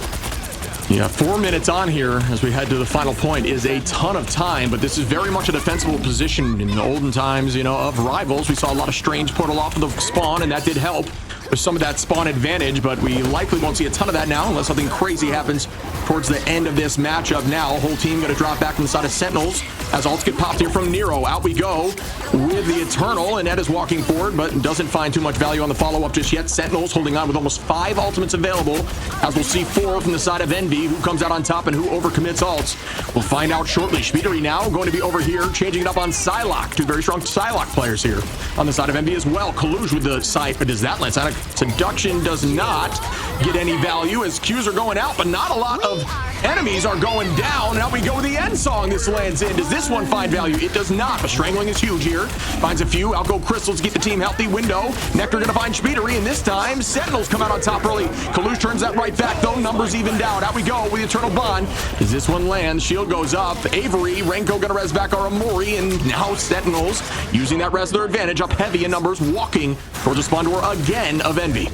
Yeah, 4 minutes on here as we head to the final point is a ton of time, but this is very much a defensible position. In the olden times, you know, of Rivals, we saw a lot of Strange portal off of the spawn, and that did help with some of that spawn advantage, but we likely won't see a ton of that now unless something crazy happens towards the end of this matchup. Now, whole team going to drop back from the side of Sentinels as ults get popped here from Nero. Out we go with the Eternal, and Ed is walking forward, but doesn't find too much value on the follow-up just yet. Sentinels holding on with almost 5 ultimates available, as we'll see 4 from the side of Envy, who comes out on top and who overcommits ults. We'll find out shortly. Speedery now going to be over here, changing it up on Psylocke. 2 very strong Psylocke players here on the side of Envy as well. Kalush with the sight, but does that land? Seduction does not get any value as Qs are going out, but not a lot of of enemies are going down. Now we go with the end song this lands in. Does this one find value? It does not, but strangling is huge here. Finds a few. Out go Crystals to keep the team healthy. Window. Nectar gonna find Speedery, and this time Sentinels come out on top early. Kalush turns that right back though. Numbers even down. Out we go with the Eternal Bond. Does this one land? Shield goes up. Avery, Renko gonna res back our Amori, and now Sentinels using that res their advantage, up heavy in numbers, walking towards the spawn door again of Envy.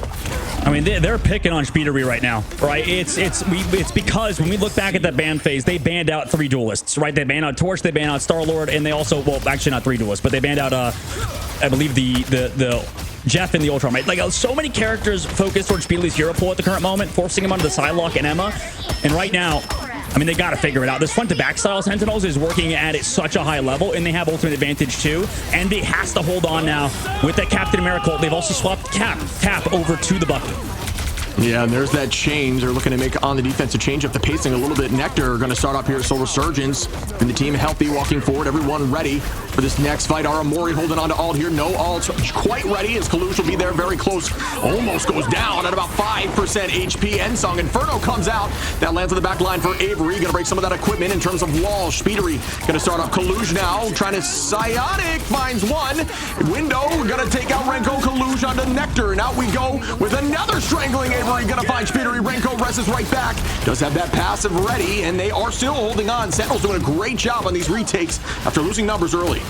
I mean, they're picking on Speedery right now, right? It's because when we look back at that ban phase, they banned out 3 duelists, right? They banned out Torch, they banned out Star-Lord, and they also, well, actually not 3 duelists, but they banned out, I believe the Jeff and the Ultron, right? Like, so many characters focused towards Speedery's hero pool at the current moment, forcing him onto the Psylocke and Emma. And right now, I mean, they got to figure it out. This front-to-back style Sentinels is working at such a high level, and they have ultimate advantage too. Envy has to hold on now with that Captain America. They've also swapped Cap over to the Bucky. Yeah, and there's that change. They're looking to make on the defensive change up the pacing a little bit. Nectar going to start up here. So Resurgence and the team healthy, walking forward. Everyone ready for this next fight. Aramori holding on to ult here. No ult quite ready as Kalush will be there very close. Almost goes down at about 5% HP. Ensong Inferno comes out. That lands on the back line for Avery. Going to break some of that equipment in terms of walls. Speedery going to start up Kalush now. Trying to Psionic. Finds one. Window going to take out Renko. Kalush onto Nectar. And out we go with another strangling Avery. Gonna find Speedery. Renko rests right back. Does have that passive ready, and they are still holding on. Sentinels doing a great job on these retakes after losing numbers early.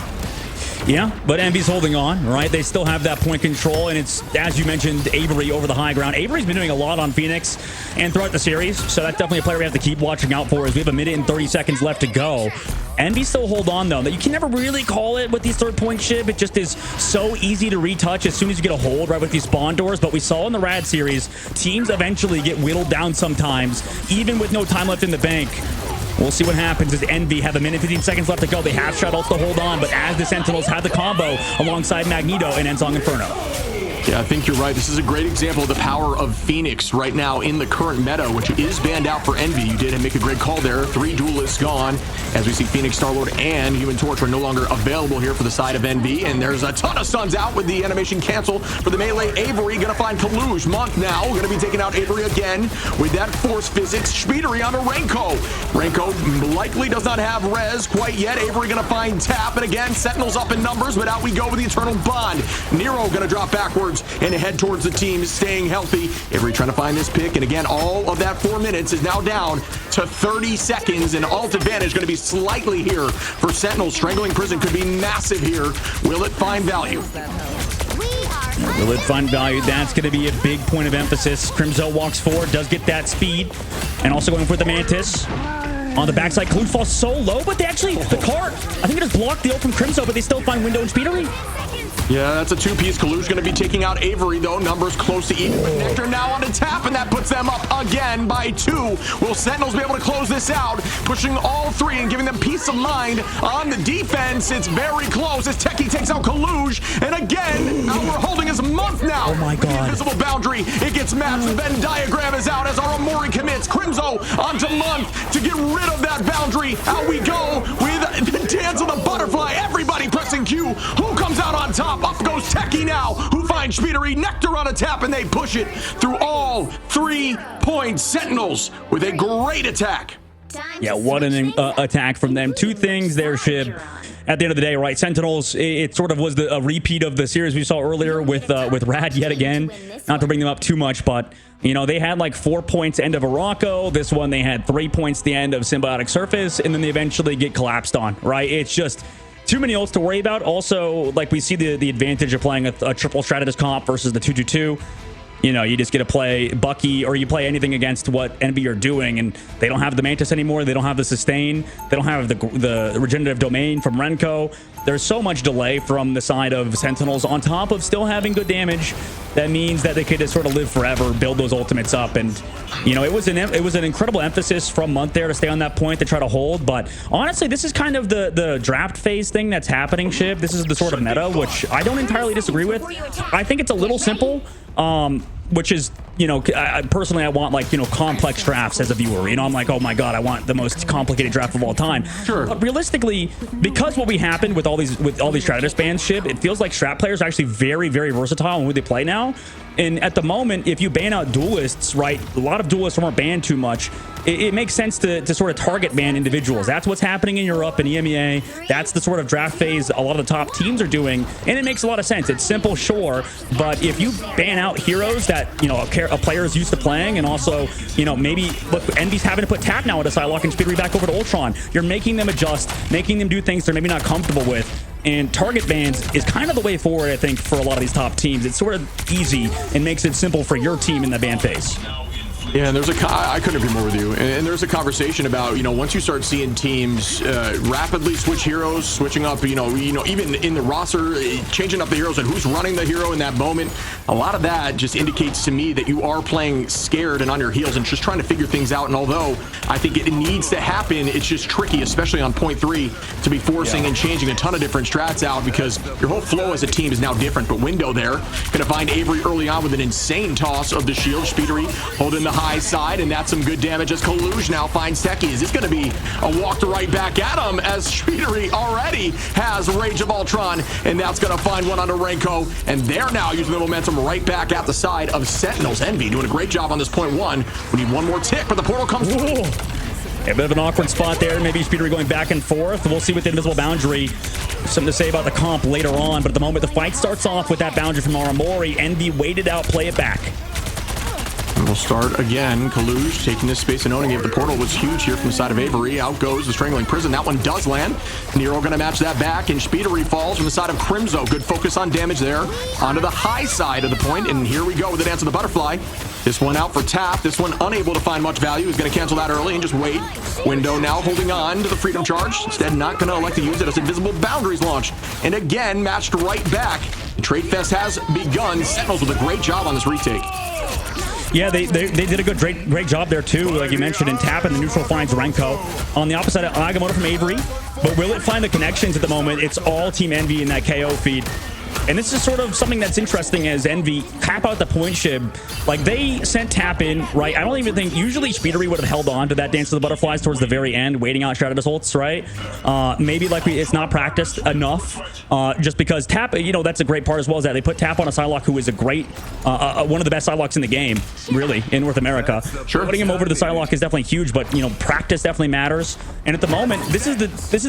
Yeah, but Envy's holding on, right? They still have that point control, and it's, as you mentioned, Avery over the high ground. Avery's been doing a lot on Phoenix and throughout the series, so that's definitely a player we have to keep watching out for as we have 1 minute and 30 seconds left to go. Envy still hold on, though. You can never really call it with these third-point ship. It just is so easy to retouch as soon as you get a hold, right, with these spawn doors. But we saw in the Rad series, teams eventually get whittled down sometimes, even with no time left in the bank. We'll see what happens as Envy have 1 minute 15 seconds left to go. They have shut ults to hold on, but as the Sentinels have the combo alongside Magneto and Ensong Inferno. Yeah, I think you're right. This is a great example of the power of Phoenix right now in the current meta, which is banned out for Envy. You did make a great call there. 3 duelists gone as we see Phoenix, Star-Lord, and Human Torch are no longer available here for the side of Envy. And there's a ton of stuns out with the animation canceled for the melee. Avery going to find Kalush. Monk now going to be taking out Avery again with that Force Physics. Speedery onto Renko. Renko likely does not have res quite yet. Avery going to find Tap. And again, Sentinels up in numbers, but out we go with the Eternal Bond. Nero going to drop backwards and head towards the team, staying healthy. Avery trying to find this pick, and again, all of that 4 minutes is now down to 30 seconds, and ult advantage going to be slightly here for Sentinels. Strangling Prison could be massive here. Will it find value? Will it find value? That's going to be a big point of emphasis. Crimzo walks forward, does get that speed, and also going for the Mantis. On the backside, Kalush falls so low, but they actually, the cart, I think it has blocked the ult from Crimzo, but they still find Window and Speedery. Yeah, that's a 2-piece. Kalush going to be taking out Avery, though. Numbers close to even. Nectar now on the Tap, and that puts them up again by 2. Will Sentinels be able to close this out? Pushing all 3 and giving them peace of mind on the defense. It's very close as Techie takes out Kalush. And again, we're holding his Month now. Oh my God. Invisible boundary. It gets matched. The Venn diagram is out as our Amori commits. Crimzo onto Month to get rid of that boundary. Out we go with the dance of the butterfly. Everybody pressing Q. Who comes out on top? Up goes Techie now, who finds Speedery. Nectar on a tap, and they push it through all 3 points. Sentinels with a great attack. Yeah, what an attack from them. 2 things there, Shib. At the end of the day, right, Sentinels, it sort of was a repeat of the series we saw earlier with Rad yet again. Not to bring them up too much, but, you know, they had like 4 points end of Araco. This one, they had 3 points the end of Symbiotic Surface, and then they eventually get collapsed on, right? It's just too many ults to worry about. Also, like, we see the advantage of playing a triple Stratus comp versus the 2-2-2. You know, you just get to play Bucky, or you play anything against what Envy are doing, and they don't have the Mantis anymore. They don't have the sustain. They don't have the regenerative domain from Renko. There's so much delay from the side of Sentinels on top of still having good damage. That means that they could just sort of live forever, build those ultimates up. And, you know, it was an incredible emphasis from Month there to stay on that point to try to hold. But honestly, this is kind of the draft phase thing that's happening, Shiv. This is the sort of meta, which I don't entirely disagree with. I think it's a little simple. which is, you know, personally, I want, like, you know, complex drafts as a viewer. You know, I'm like, oh my god, I want the most complicated draft of all time. Sure. But realistically, because what we happened with all these Stratus bans, Shib, it feels like Strat players are actually very, very versatile in who they play now. And at the moment, if you ban out duelists, right, a lot of duelists weren't banned too much. It makes sense to sort of target ban individuals. That's what's happening in Europe and EMEA. That's the sort of draft phase a lot of the top teams are doing, and it makes a lot of sense. It's simple, sure, but if you ban out heroes that, you know, a player is used to playing, and also, you know, maybe look, Envy's having to put tap now into Psylocke and Speedery back over to Ultron. You're making them adjust, making them do things they're maybe not comfortable with. And target bans is kind of the way forward, I think, for a lot of these top teams. It's sort of easy and makes it simple for your team in the ban phase. Yeah, and I couldn't agree more with you. And there's a conversation about, you know, once you start seeing teams rapidly switch heroes, switching up, you know, even in the roster, changing up the heroes and who's running the hero in that moment. A lot of that just indicates to me that you are playing scared and on your heels and just trying to figure things out. And although I think it needs to happen, it's just tricky, especially on point 3, to be forcing and changing a ton of different strats out, because your whole flow as a team is now different. But Window there, gonna find Avery early on with an insane toss of the shield. Speedery holding the high side, and that's some good damage as Kaluj now finds Techie. Is this going to be a walk to right back at him, as Speedery already has Rage of Ultron, and that's going to find one onto Renko, and they're now using the momentum right back at the side of Sentinels. Envy doing a great job on this point 1. We need one more tick, but the portal comes. A bit of an awkward spot there. Maybe Speedery going back and forth. We'll see with the invisible boundary. Something to say about the comp later on, but at the moment the fight starts off with that boundary from Aramori. Envy waited out, play it back. And we'll start again. Kaluj taking this space and owning it. The portal was huge here from the side of Avery. Out goes the Strangling Prison. That one does land. Nero going to match that back, and Speedery falls from the side of Crimzo. Good focus on damage there. Onto the high side of the point, and here we go with the Dance of the Butterfly. This one out for tap. This one unable to find much value. He's going to cancel that early and just wait. Window now holding on to the Freedom Charge. Instead, not going to elect to use it as Invisible Boundaries launch. And again, matched right back. The Trade Fest has begun. Sentinels with a great job on this retake. Yeah, they did a great job there too, like you mentioned, in tap, and the neutral finds Renko. On the opposite, Agamotto from Avery, but will it find the connections at the moment? It's all Team Envy in that KO feed. And this is sort of something that's interesting as Envy tap out the point, Shib. Like, they sent tap in, right? I don't even think, usually Speedery would have held on to that Dance of the Butterflies towards the very end, waiting out Stratus ults, right? Maybe like it's not practiced enough, just because tap, you know, that's a great part as well, is that they put tap on a Psylocke who is a great, one of the best Psylocks in the game, really, in North America. Sure. Putting him over to the Psylocke is definitely huge, but, you know, practice definitely matters. And at the moment, this is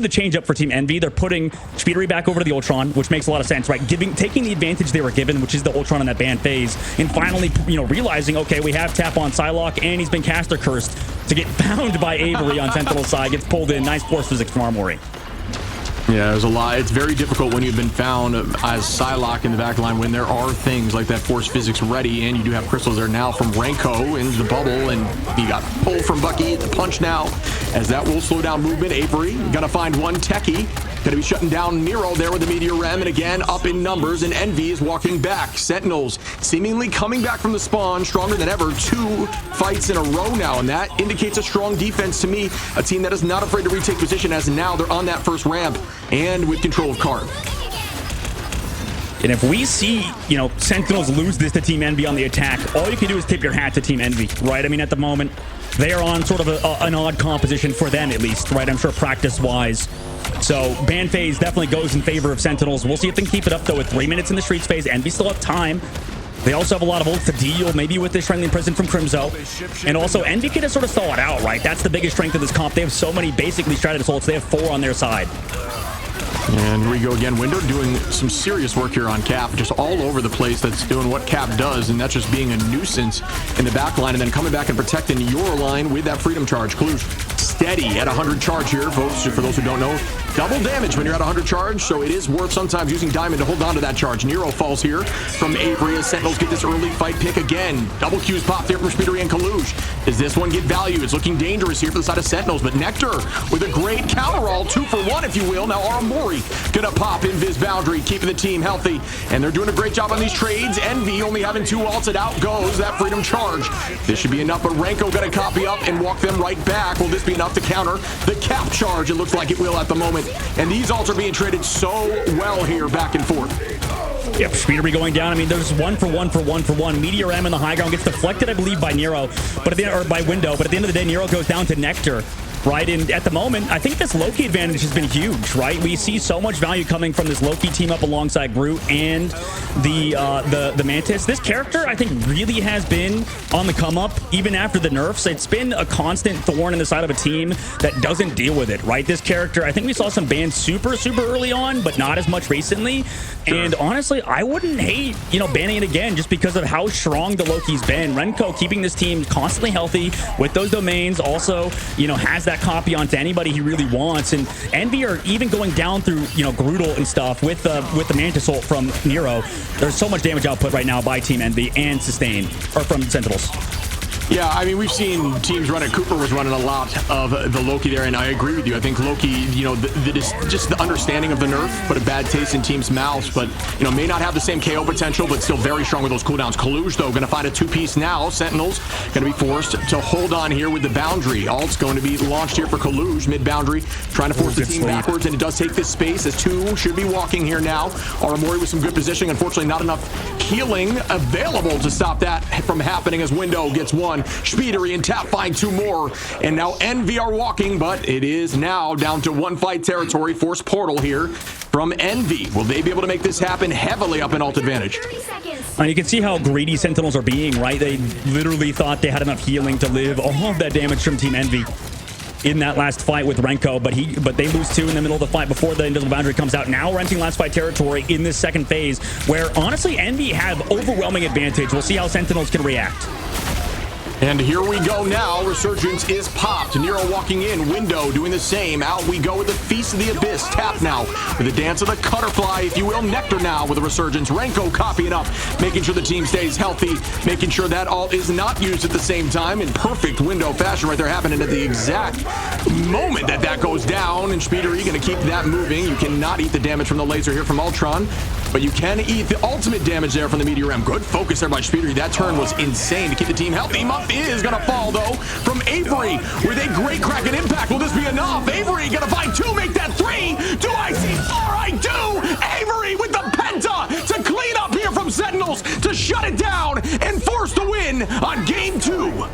the change up for Team Envy. They're putting Speedery back over to the Ultron, which makes a lot of sense, right? Taking the advantage they were given, which is the Ultron in that ban phase, and finally, you know, realizing, okay, we have tap on Psylocke, and he's been caster cursed to get bound by Avery on Sentinel's side. Gets pulled in. Nice force physics from Aramori. Yeah, there's a lot. It's very difficult when you've been found as Psylocke in the back line when there are things like that force physics ready, and you do have crystals there now from Renko into the bubble, and you got pulled from Bucky at the punch now, as that will slow down movement. Avery gonna find one Techie. Gonna be shutting down Nero there with the Meteor Rem, and again up in numbers, and Envy is walking back. Sentinels seemingly coming back from the spawn stronger than ever. 2 fights in a row now, and that indicates a strong defense to me. A team that is not afraid to retake position, as now they're on that first ramp and with control of card. And if we see, you know, Sentinels lose this to Team Envy on the attack, all you can do is tip your hat to Team Envy, right? I mean, at the moment, they are on sort of an odd composition for them, at least, right? I'm sure practice-wise. So ban phase definitely goes in favor of Sentinels. We'll see if they can keep it up, though, with 3 minutes in the streets phase. Envy still have time. They also have a lot of ults to deal, maybe with this Strangling Prison from Crimzo. And also, Envy can just sort of stall it out, right? That's the biggest strength of this comp. They have so many basically Stratus ults. They have 4 on their side. And here we go again. Window doing some serious work here on Cap, just all over the place. That's doing what Cap does, and that's just being a nuisance in the back line, and then coming back and protecting your line with that Freedom Charge. Kaluj steady at 100 charge here, folks. For those who don't know, double damage when you're at 100 charge, so it is worth sometimes using Diamond to hold on to that charge. Nero falls here from Avery as Sentinels get this early fight pick again. Double Qs popped here from Speedery and Kaluj. Does this one get value? It's looking dangerous here for the side of Sentinels, but Nectar with a great counterall, 2 for 1 if you will. Now Aramori gonna pop Invis Boundary, keeping the team healthy, and they're doing a great job on these trades. Envy only having 2 ults, and out goes that Freedom Charge. This should be enough, but Renko gonna copy up and walk them right back. Will this be enough to counter the Cap Charge? It looks like it will at the moment, and these ults are being traded so well here back and forth. Yep, Speedery going down. I mean, there's one for one. Meteor M in the high ground gets deflected, I believe, by Nero, but at the end, or by Window. But at the end of the day, Nero goes down to Nectar. Right, and at the moment, I think this Loki advantage has been huge, right? We see so much value coming from this Loki team up alongside Groot and the Mantis. This character, I think, really has been on the come up, even after the nerfs. It's been a constant thorn in the side of a team that doesn't deal with it, right? This character, I think we saw some bans super early on, but not as much recently. Sure. And honestly, I wouldn't hate, banning it again just because of how strong the Loki's been. Renko keeping this team constantly healthy with those domains, also, has that copy onto anybody he really wants. And Envy are even going down through Groodle and stuff with the Mantis ult from Nero. There's so much damage output right now by Team Envy and Sustain, or from Sentinels. Yeah, I mean, we've seen teams run it. Cooper was running a lot of the Loki there, and I agree with you. I think Loki, just the understanding of the nerf put a bad taste in teams' mouths, but, may not have the same KO potential, but still very strong with those cooldowns. Kaluj, though, going to find a two-piece now. Sentinels going to be forced to hold on here with the boundary. Ult's going to be launched here for Kaluj, mid-boundary, trying to force the team backwards, and it does take this space as two should be walking here now. Aramori with some good positioning. Unfortunately, not enough healing available to stop that from happening as Window gets one. Speedery and Tap find two more, and now Envy are walking, but it is now down to one fight territory. Forced portal here from Envy. Will they be able to make this happen? Heavily up in ult advantage. You can see how greedy Sentinels are being, right? They literally thought they had enough healing to live all of that damage from Team Envy in that last fight with Renko, but they lose two in the middle of the fight before the invisible boundary comes out. Now renting last fight territory in this second phase, where honestly Envy have overwhelming advantage. We'll see how Sentinels can react. And here we go now. Resurgence is popped. Nero walking in. Window doing the same. Out we go with the Feast of the Abyss. Tap now with the Dance of the Cutterfly, if you will. Nectar now with a Resurgence. Renko copying up, making sure the team stays healthy, making sure that ult is not used at the same time in perfect Window fashion right there, happening at the exact moment that goes down. And Speedery going to keep that moving. You cannot eat the damage from the laser here from Ultron, but you can eat the ultimate damage there from the Meteor M. Good focus there by Speedery. That turn was insane to keep the team healthy. Is going to fall, though, from Avery with a great crack and impact. Will this be enough? Avery going to find two, make that three. Do I see four? I do. Avery with the penta to clean up here from Sentinels to shut it down and force the win on game two.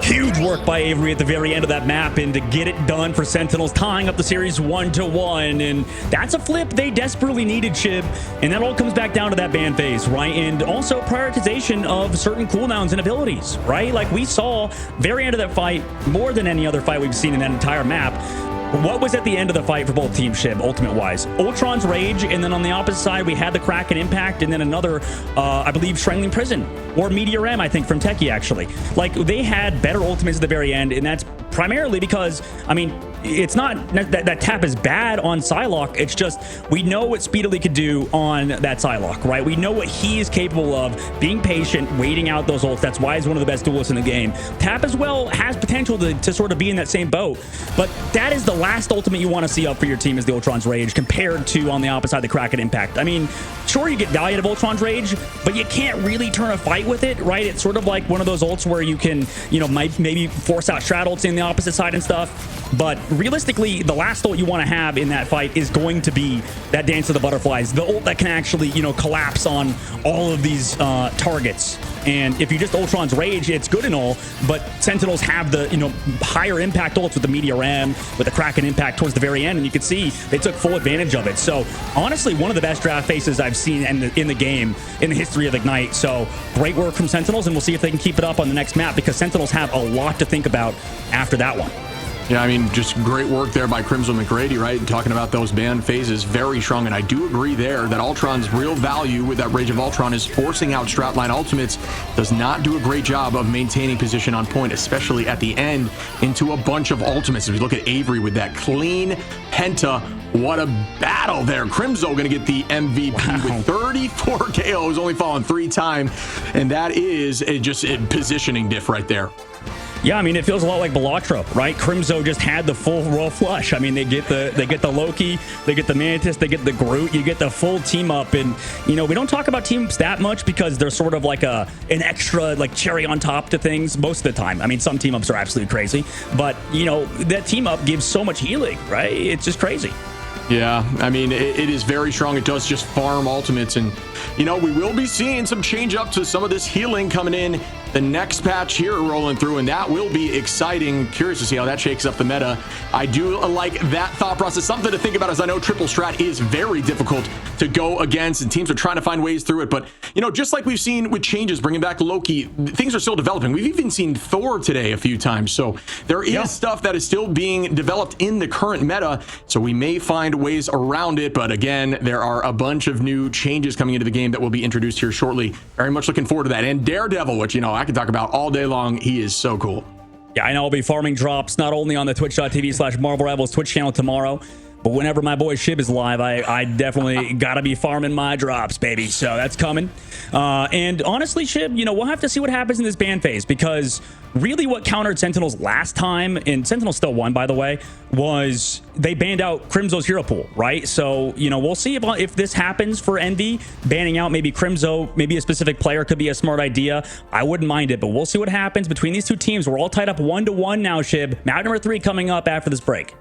Huge work by Avery at the very end of that map, and to get it done for Sentinels, tying up the series 1-1. And that's a flip they desperately needed, Chib. And that all comes back down to that ban phase, right? And also prioritization of certain cooldowns and abilities, right? Like we saw very end of that fight, more than any other fight we've seen in that entire map. What was at the end of the fight for both teams, Shib, ultimate-wise? Ultron's Rage, and then on the opposite side, we had the Kraken Impact, and then another, I believe, Strangling Prison, or Meteor M, I think, from Techie, actually. Like, they had better ultimates at the very end, and that's primarily because, I mean, it's not that Tap is bad on Psylocke. It's just we know what Speedily could do on that Psylocke, right? We know what he is capable of, being patient, waiting out those ults. That's why he's one of the best duelists in the game. Tap as well has potential to sort of be in that same boat, but that is the last ultimate you want to see up for your team is the Ultron's Rage compared to on the opposite side, the Kraken Impact. I mean, sure, you get value out of Ultron's Rage, but you can't really turn a fight with it, right? It's sort of like one of those ults where you can, maybe force out Strat ults in the opposite side and stuff. But realistically, the last ult you want to have in that fight is going to be that Dance of the Butterflies, the ult that can actually, collapse on all of these targets. And if you just Ultron's Rage, it's good and all, but Sentinels have the, higher impact ults with the Meteor M, with the Kraken Impact towards the very end, and you can see they took full advantage of it. So honestly, one of the best draft faces I've seen in the game, in the history of Ignite. So great work from Sentinels, and we'll see if they can keep it up on the next map, because Sentinels have a lot to think about after that one. Yeah, I mean, just great work there by Crimson McGrady, right? Talking about those ban phases, very strong. And I do agree there that Ultron's real value with that Rage of Ultron is forcing out Stratline ultimates. Does not do a great job of maintaining position on point, especially at the end into a bunch of ultimates. If you look at Avery with that clean penta, what a battle there. Crimzo going to get the MVP with 34 KOs, only falling 3 times. And that is just a positioning diff right there. Yeah, I mean, it feels a lot like Belatra, right? Crimzo just had the full royal flush. I mean, they get the Loki, they get the Mantis, they get the Groot, you get the full team up. And, we don't talk about teams that much because they're sort of like an extra, like, cherry on top to things most of the time. I mean, some team ups are absolutely crazy, but, that team up gives so much healing, right? It's just crazy. Yeah, I mean, it is very strong. It does just farm ultimates. And, you know, we will be seeing some change up to some of this healing coming in the next patch here rolling through, and that will be exciting. Curious to see how that shakes up the meta. I do like that thought process. Something to think about, as I know triple strat is very difficult to go against, and teams are trying to find ways through it. But, you know, just like we've seen with changes, bringing back Loki, things are still developing. We've even seen Thor today a few times. So there is stuff that is still being developed in the current meta. So we may find ways around it. But again, there are a bunch of new changes coming into the game that will be introduced here shortly. Very much looking forward to that. And Daredevil, which, you know, I can talk about all day long. He is so cool. Yeah, I know I'll be farming drops not only on the twitch.tv/Marvel Rivals Twitch channel tomorrow, but whenever my boy Shib is live, I definitely gotta be farming my drops, baby. So that's coming. And honestly, Shib, you know, we'll have to see what happens in this ban phase, because really what countered Sentinels last time, and Sentinels still won, by the way, was they banned out Crimzo's hero pool, right? So, you know, we'll see if this happens for Envy. Banning out maybe Crimzo, maybe a specific player could be a smart idea. I wouldn't mind it, but we'll see what happens between these two teams. We're all tied up 1-1 now, Shib. Map number 3 coming up after this break.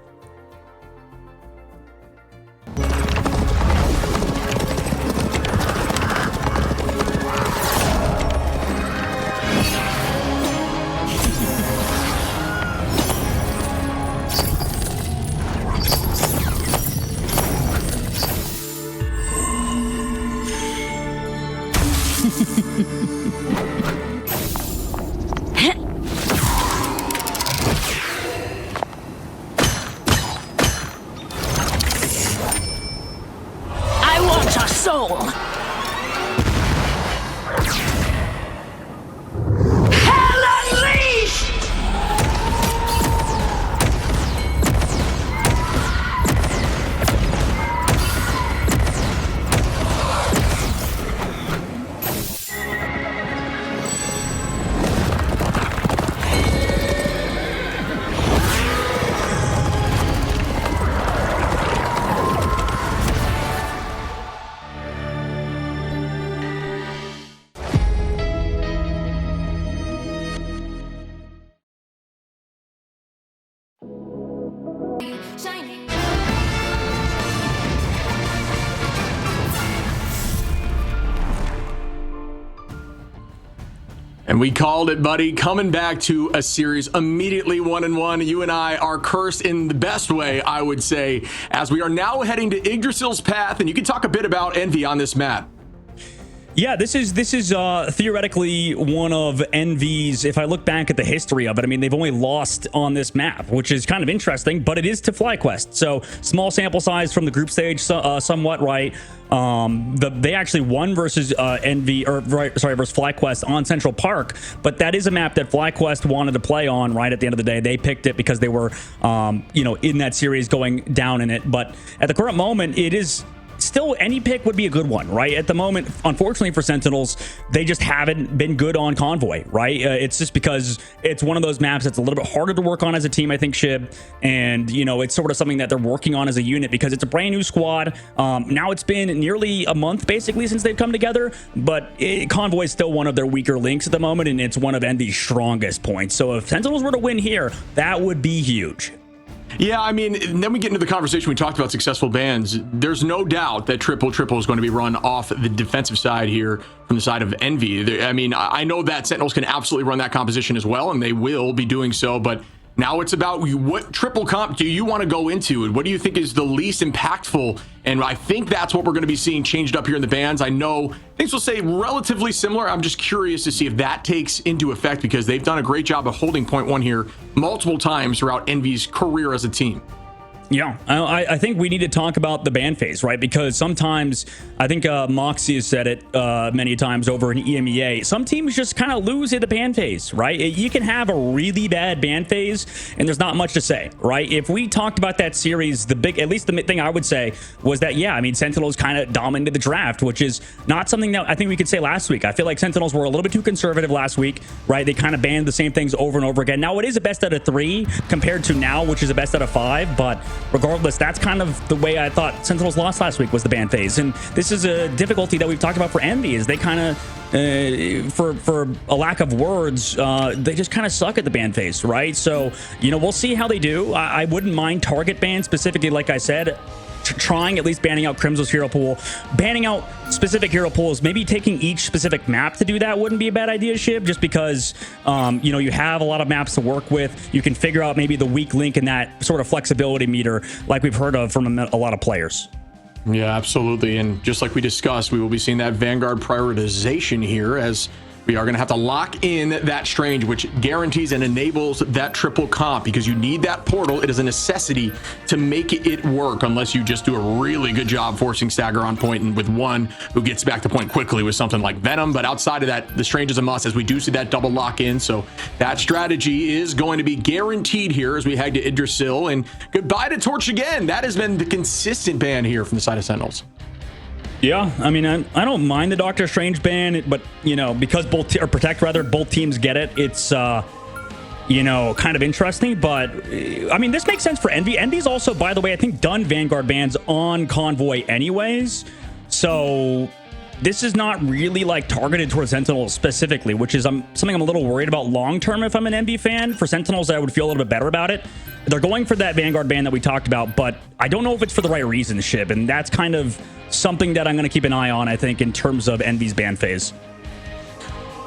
And we called it, buddy. Coming back to a series immediately 1-1. You and I are cursed in the best way, I would say, as we are now heading to Yggdrasil's path. And you can talk a bit about Envy on this map. Yeah, this is theoretically one of Envy's, if I look back at the history of it, I mean, they've only lost on this map, which is kind of interesting, but it is to FlyQuest. So small sample size from the group stage, somewhat, right? They actually won versus Envy, or versus FlyQuest on Central Park, but that is a map that FlyQuest wanted to play on, right? At the end of the day, they picked it because they were, you know, in that series going down in it. But at the current moment, it is still, any pick would be a good one, right? At the moment, unfortunately for Sentinels, they just haven't been good on Convoy, right? It's just because it's one of those maps that's a little bit harder to work on as a team, I think, Shib. And, you know, it's sort of something that they're working on as a unit because it's a brand new squad. Now it's been nearly a month, basically, since they've come together. But Convoy is still one of their weaker links at the moment, and it's one of Envy's strongest points. So if Sentinels were to win here, that would be huge. Yeah, I mean, and then we get into the conversation. We talked about successful bans. There's no doubt that triple is going to be run off the defensive side here from the side of Envy. I mean, I know that Sentinels can absolutely run that composition as well, and they will be doing so, but now it's about what triple comp do you want to go into, and what do you think is the least impactful? And I think that's what we're going to be seeing changed up here in the bans. I know things will say relatively similar. I'm just curious to see if that takes into effect, because they've done a great job of holding point one here multiple times throughout Envy's career as a team. Yeah, I think we need to talk about the ban phase, right? Because sometimes, I think Moxie has said it many times over in EMEA, some teams just kind of lose at the ban phase, right? You can have a really bad ban phase and there's not much to say, right? If we talked about that series, at least the thing I would say was that, yeah, I mean, Sentinels kind of dominated the draft, which is not something that I think we could say last week. I feel like Sentinels were a little bit too conservative last week, right? They kind of banned the same things over and over again. Now it is a best out of 3 compared to now, which is a best out of 5, but regardless, that's kind of the way I thought Sentinels lost last week, was the ban phase. And this is a difficulty that we've talked about for Envy, is they kind of, for a lack of words, they just kind of suck at the ban phase, right? So, you know, we'll see how they do. I wouldn't mind target ban specifically, like I said. trying at least banning out Crimso's hero pool, banning out specific hero pools, maybe taking each specific map to do that wouldn't be a bad idea, Shib, just because, you know, you have a lot of maps to work with. You can figure out maybe the weak link in that sort of flexibility meter like we've heard of from a lot of players. Yeah, absolutely. And just like we discussed, we will be seeing that Vanguard prioritization here as we are going to have to lock in that Strange, which guarantees and enables that triple comp because you need that portal. It is a necessity to make it work unless you just do a really good job forcing Stagger on point and with one who gets back to point quickly with something like Venom. But outside of that, the Strange is a must as we do see that double lock in. So that strategy is going to be guaranteed here as we head to Idrisil. And goodbye to Torch again. That has been the consistent ban here from the side of Sentinels. Yeah, I mean, I don't mind the Doctor Strange ban, but, you know, because Protect rather, both teams get it, it's, you know, kind of interesting. But, I mean, this makes sense for Envy. Envy's also, by the way, I think done Vanguard bans on Convoy anyways. So this is not really, like, targeted towards Sentinels specifically, which is something I'm a little worried about long-term if I'm an Envy fan. For Sentinels, I would feel a little bit better about it. They're going for that Vanguard ban that we talked about, but I don't know if it's for the right reason, Shib, and that's kind of something that I'm going to keep an eye on, I think, in terms of Envy's ban phase.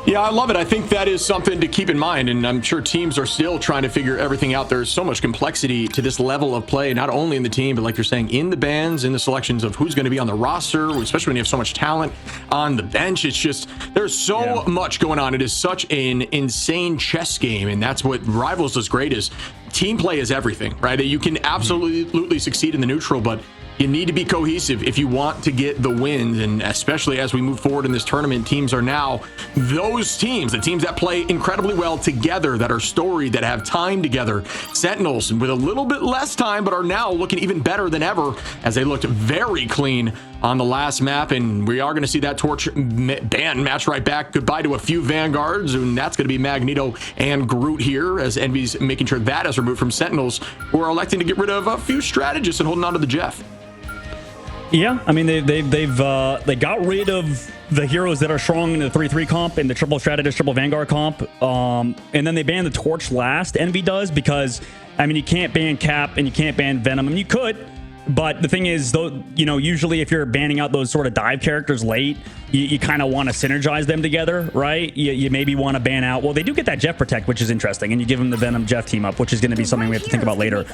Yeah, I love it. I think that is something to keep in mind, and I'm sure teams are still trying to figure everything out. There's so much complexity to this level of play, not only in the team, but like you're saying, in the bans, in the selections of who's going to be on the roster, especially when you have so much talent on the bench. It's just, there's so much going on. It is such an insane chess game, and that's what Rivals does great is team play is everything, right? You can absolutely succeed in the neutral, but you need to be cohesive if you want to get the wins. And especially as we move forward in this tournament, teams are now those teams, the teams that play incredibly well together, that are storied, that have time together. Sentinels with a little bit less time, but are now looking even better than ever as they looked very clean on the last map. And we are going to see that Torch ban match right back. Goodbye to a few Vanguards, and that's going to be Magneto and Groot here as Envy's making sure that is removed from Sentinels, who are electing to get rid of a few strategists and holding on to the Jeff. Yeah, I mean, they got rid of the heroes that are strong in the 3-3 comp and the triple strategist, triple Vanguard comp. And then they banned the Torch last, Envy does, because, I mean, you can't ban Cap and you can't ban Venom. I mean, you could, but the thing is, though, you know, usually if you're banning out those sort of dive characters late, you kind of want to synergize them together, right? You maybe want to ban out, well, they do get that Jeff Protect, which is interesting, and you give them the Venom Jeff team up, which is going to be something we have to think about later.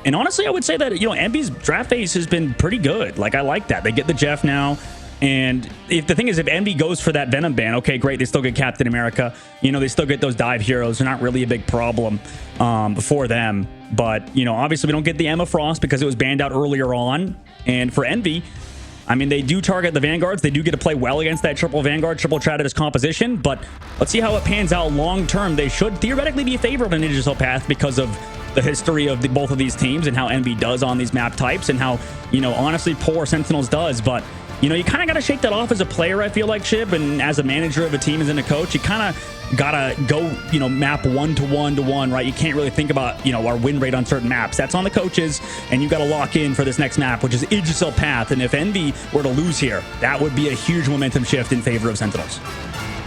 And honestly, I would say that, you know, Envy's draft phase has been pretty good. Like, I like that. They get the Jeff now. And if the thing is, if Envy goes for that Venom ban, okay, great. They still get Captain America. You know, they still get those dive heroes. They're not really a big problem for them. But, you know, obviously we don't get the Emma Frost because it was banned out earlier on. And for Envy, I mean, they do target the Vanguards. They do get to play well against that triple Vanguard, triple Strategist composition. But let's see how it pans out long term. They should theoretically be a favorite on Ninja Soul Path because of the history of both of these teams and how Envy does on these map types and how, you know, honestly, poor Sentinels does. But, you know, you kind of got to shake that off as a player, I feel like, Shib, and as a manager of a team, as in a coach, you kind of got to go, you know, map 1-to-1-to-1, right? You can't really think about, you know, our win rate on certain maps. That's on the coaches, and you got to lock in for this next map, which is Idrisil Path. And if Envy were to lose here, that would be a huge momentum shift in favor of Sentinels.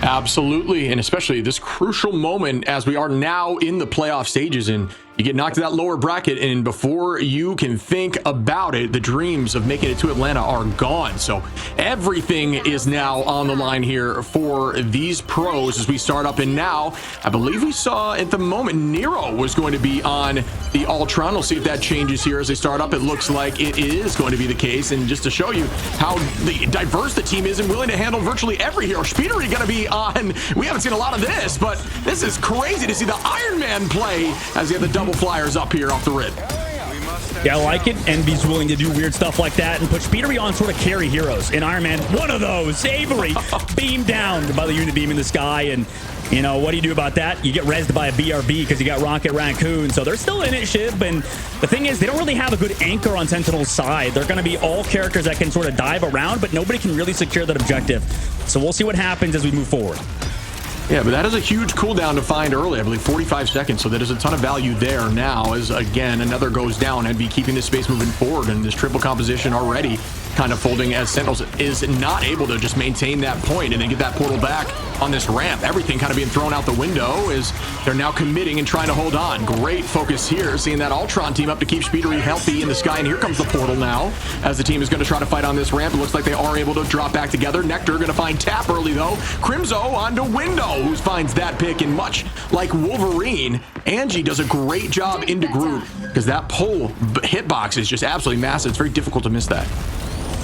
Absolutely, and especially this crucial moment as we are now in the playoff stages and you get knocked to that lower bracket, and before you can think about it, the dreams of making it to Atlanta are gone. So everything is now on the line here for these pros as we start up. And now, I believe we saw at the moment Nero was going to be on the Ultron. We'll see if that changes here as they start up. It looks like it is going to be the case. And just to show you how diverse the team is and willing to handle virtually every hero, Speedery going to be on. We haven't seen a lot of this, but this is crazy to see the Iron Man play as you have the double flyers up here off the rip. Yeah, I like it. Envy's willing to do weird stuff like that and put Speedery on sort of carry heroes. In Iron Man, one of those, Avery, beamed down by the unit beam in the sky. And, you know, what do you do about that? You get rezzed by a BRB because you got Rocket Raccoon. So they're still in it, Shib. And the thing is, they don't really have a good anchor on Sentinel's side. They're going to be all characters that can sort of dive around, but nobody can really secure that objective. So we'll see what happens as we move forward. Yeah, but that is a huge cooldown to find early. I believe 45 seconds. So that is a ton of value there now as, again, another goes down. Envy keeping this space moving forward, and this triple composition already kind of folding as Sentinels is not able to just maintain that point and then get that portal back on this ramp. Everything kind of being thrown out the window as they're now committing and trying to hold on. Great focus here, seeing that Ultron team up to keep Speedery healthy in the sky. And here comes the portal now as the team is going to try to fight on this ramp. It looks like they are able to drop back together. Nectar going to find Tap early though. Crimzo onto Window, who finds that pick. And much like Wolverine, Angie does a great job into group because that pull hitbox is just absolutely massive. It's very difficult to miss that.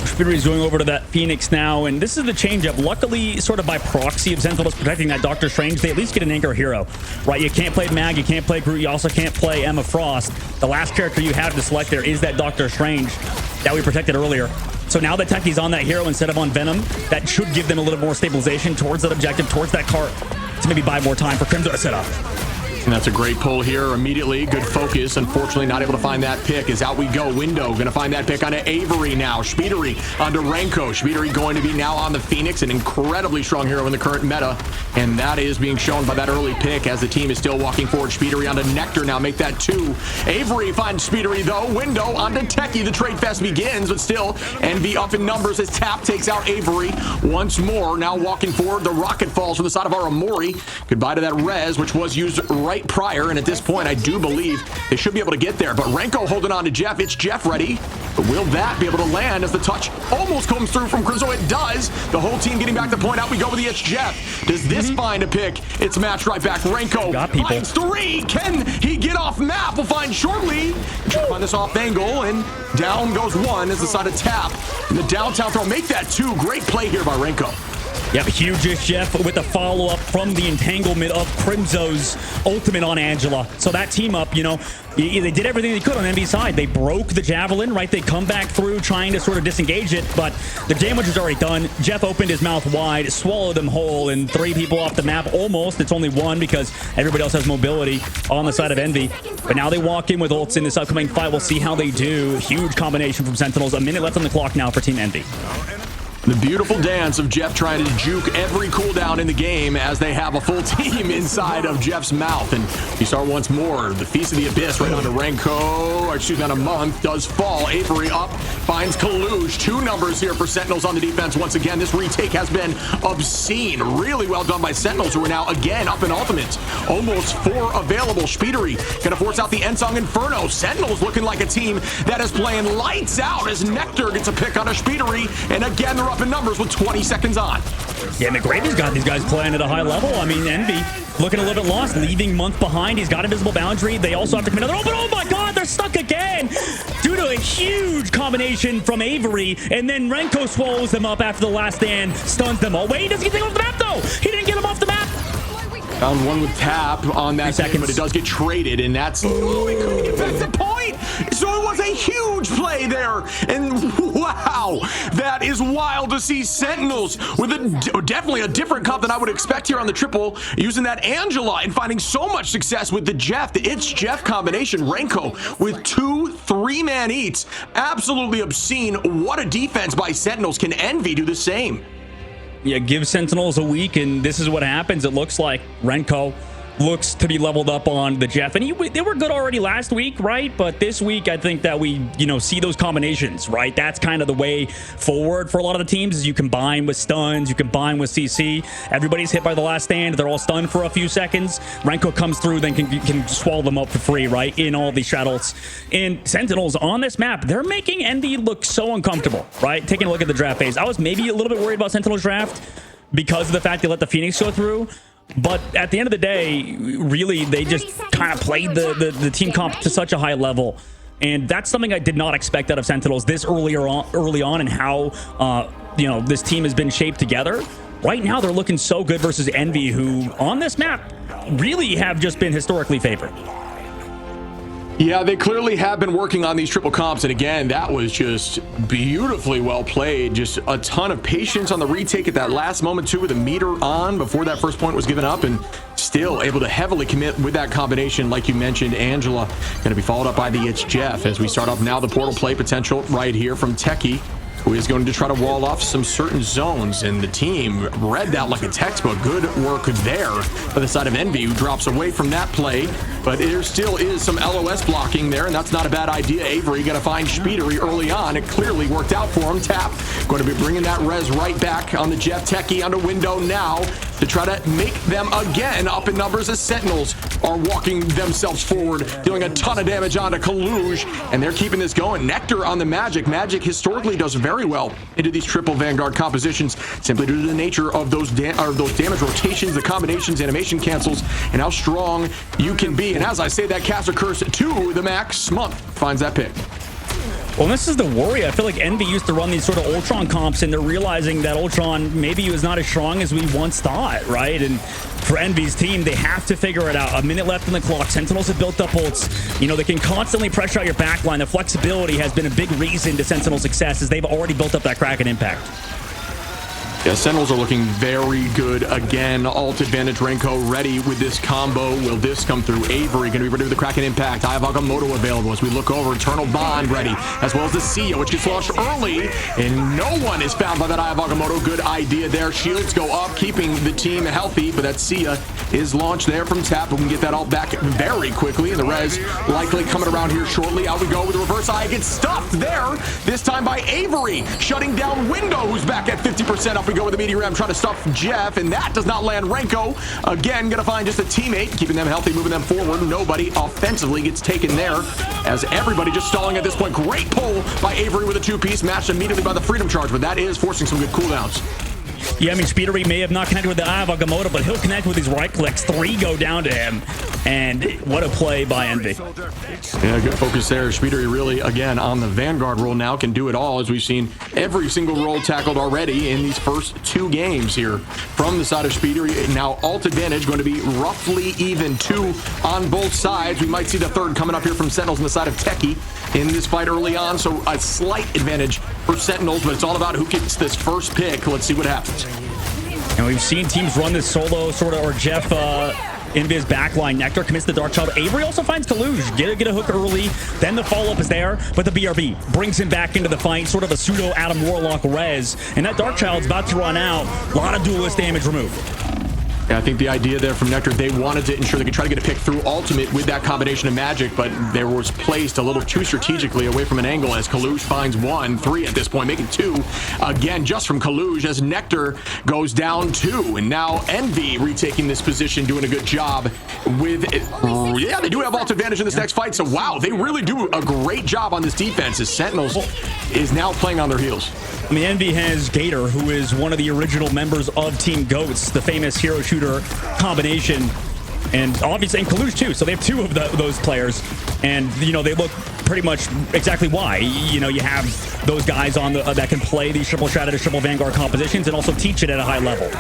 Speedery is going over to that Phoenix now, and this is the changeup. Luckily, sort of by proxy of Sentinels protecting that Doctor Strange, they at least get an anchor hero, right? You can't play Mag, you can't play Groot, you also can't play Emma Frost. The last character you have to select there is that Doctor Strange that we protected earlier. So now that Techie's on that hero instead of on Venom, that should give them a little more stabilization towards that objective, towards that cart, to maybe buy more time for Crimson to set up. And that's a great pull here immediately. Good focus. Unfortunately, not able to find that pick. As out we go. Window going to find that pick onto Avery now. Speedery onto Renko. Speedery going to be now on the Phoenix, an incredibly strong hero in the current meta. And that is being shown by that early pick as the team is still walking forward. Speedery onto Nectar now. Make that 2. Avery finds Speedery though. Window onto Techie. The trade fest begins, but still Envy up in numbers as Tap takes out Avery once more. Now walking forward. The rocket falls from the side of Aramori. Goodbye to that res, which was used right prior, and at this point I do believe they should be able to get there, but Renko holding on to Jeff. It's Jeff ready, but will that be able to land as the touch almost comes through from Crimzo? It does. The whole team getting back to point. Out we go with the It's Jeff. Does this find a pick? It's matched right back. Renko finds 3. Can he get off map? We'll find shortly. Try to find this off angle, and down goes 1 as the side of Tap in the downtown throw. Make that 2. Great play here by Renko. Yep, huge Jeff with the follow-up from the entanglement of Crimzo's ultimate on Angela. So that team up, you know, they did everything they could on Envy's side. They broke the Javelin, right? They come back through trying to sort of disengage it, but the damage is already done. Jeff opened his mouth wide, swallowed them whole, and 3 people off the map almost. It's only 1 because everybody else has mobility on the side of Envy. But now they walk in with ults in this upcoming fight. We'll see how they do. Huge combination from Sentinels. A minute left on the clock now for Team Envy. The beautiful dance of Jeff trying to juke every cooldown in the game as they have a full team inside of Jeff's mouth. And you saw once more the Feast of the Abyss right onto Renko. Or excuse me, on a month does fall. Avery up, finds Kalush. 2 numbers here for Sentinels on the defense. Once again, this retake has been obscene. Really well done by Sentinels, who are now again up in ultimates. Almost 4 available. Speedery gonna force out the Ensong Inferno. Sentinels looking like a team that is playing lights out as Nectar gets a pick on a Speedery. And again, they're up in numbers with 20 seconds on. Yeah, McGravy's got these guys playing at a high level. I mean, Envy looking a little bit lost, leaving Month behind. He's got Invisible Boundary. They also have to commit another. Oh, but oh my God, they're stuck again due to a huge combination from Avery. And then Renko swallows them up after the last stand, stuns them all. Wait, he doesn't get off the map though. He didn't get him off the map. Found 1 with Tap on that second, but it does get traded, and that's... Oh, he couldn't get back the point! So it was a huge play there, and wow, that is wild to see Sentinels with definitely a different comp than I would expect here on the triple, using that Angela and finding so much success with the Jeff, the It's Jeff combination. Renko with 2 3-man eats. Absolutely obscene. What a defense by Sentinels. Can Envy do the same? Yeah, give Sentinels a week, and this is what happens. It looks like Renko looks to be leveled up on the Jeff, and they were good already last week, right? But this week, I think that we, see those combinations, right? That's kind of the way forward for a lot of the teams, is you combine with stuns, you combine with CC. Everybody's hit by the last stand. They're all stunned for a few seconds. Renko comes through, then can swallow them up for free, right? In all these shadows. And Sentinels on this map, they're making Envy look so uncomfortable, right? Taking a look at the draft phase. I was maybe a little bit worried about Sentinels draft because of the fact they let the Phoenix go through. But at the end of the day, really, they just kind of played the team comp to such a high level. And that's something I did not expect out of Sentinels this early on and how, this team has been shaped together. Right now, they're looking so good versus Envy, who on this map really have just been historically favored. Yeah, they clearly have been working on these triple comps, and again, that was just beautifully well played. Just a ton of patience on the retake at that last moment too, with a meter on before that first point was given up, and still able to heavily commit with that combination. Like you mentioned, Angela going to be followed up by the It's Jeff as we start off now. The portal play potential right here from Techie. who is going to try to wall off some certain zones, and the team read that like a textbook. Good work there by the side of Envy, who drops away from that play, but there still is some LOS blocking there, and that's not a bad idea. Avery going to find Speedery early on. It clearly worked out for him. Tap going to be bringing that res right back on the Jeff Techie under window now to try to make them again up in numbers as Sentinels are walking themselves forward, dealing a ton of damage onto Kaluge, and they're keeping this going. Nectar on the Magic. Magic historically does very well into these triple Vanguard compositions, simply due to the nature of those damage rotations, the combinations, animation cancels, and how strong you can be. And as I say that, caster curse to the max. Month finds that pick. Well, this is the worry. I feel like Envy used to run these sort of Ultron comps, and they're realizing that Ultron maybe was not as strong as we once thought, right? And for Envy's team, they have to figure it out. A minute left on the clock. Sentinels have built up ults. You know, they can constantly pressure out your backline. The flexibility has been a big reason to Sentinel's success, as they've already built up that Kraken impact. Yeah, Sentinels are looking very good again. Alt advantage Renko ready with this combo. Will this come through? Avery going to be ready with the Kraken impact. I have Agamotto available as we look over. Eternal Bond ready, as well as the Sia, which gets launched early, and no one is found by that Eye of Agamotto. Good idea there. Shields go up, keeping the team healthy, but that Sia is launched there from Tap. We can get that all back very quickly, and the res likely coming around here shortly. Out we go with the reverse eye. Gets stuffed there, this time by Avery, shutting down Window, who's back at 50% up. We go with the Meteor Ram, trying to stuff Jeff, and that does not land. Renko again gonna find just a teammate, keeping them healthy, moving them forward. Nobody offensively gets taken there, as everybody just stalling at this point. Great pull by Avery with a two-piece, matched immediately by the Freedom Charge, but that is forcing some good cooldowns. Yeah, I mean, Speedery may have not connected with the Eye of Agamotto, but he'll connect with these right clicks. 3 go down to him, and what a play by Envy. Yeah, good focus there. Speedery really, again, on the Vanguard role now, can do it all, as we've seen every single role tackled already in these first 2 games here from the side of Speedery. Now, alt advantage going to be roughly even 2 on both sides. We might see the third coming up here from Sentinels on the side of Techie in this fight early on, so a slight advantage for Sentinels, but it's all about who gets this first pick. Let's see what happens. And we've seen teams run this solo sort of, or Jeff Invis backline. Nectar commits the Dark Child. Avery also finds Kaluge. Get a hook early, then the follow-up is there, but the BRB brings him back into the fight, sort of a pseudo Adam Warlock res, and that Dark Child's about to run out. A lot of duelist damage removed. Yeah, I think the idea there from Nectar, they wanted to ensure they could try to get a pick through ultimate with that combination of magic, but there was placed a little too strategically away from an angle, as Kaluge finds 1, 3 at this point, making 2 again just from Kaluge, as Nectar goes down 2, and now Envy retaking this position, doing a good job with it. Yeah, they do have ult advantage in this next fight, so wow, they really do a great job on this defense, as Sentinels is now playing on their heels. I mean, Envy has Gator, who is one of the original members of Team Goats, the famous hero shooter combination, and obviously, and Kaluge too. So they have 2 of those players, and you know, they look pretty much exactly why. You know, you have those guys on the that can play these triple strategy, triple Vanguard compositions, and also teach it at a high level.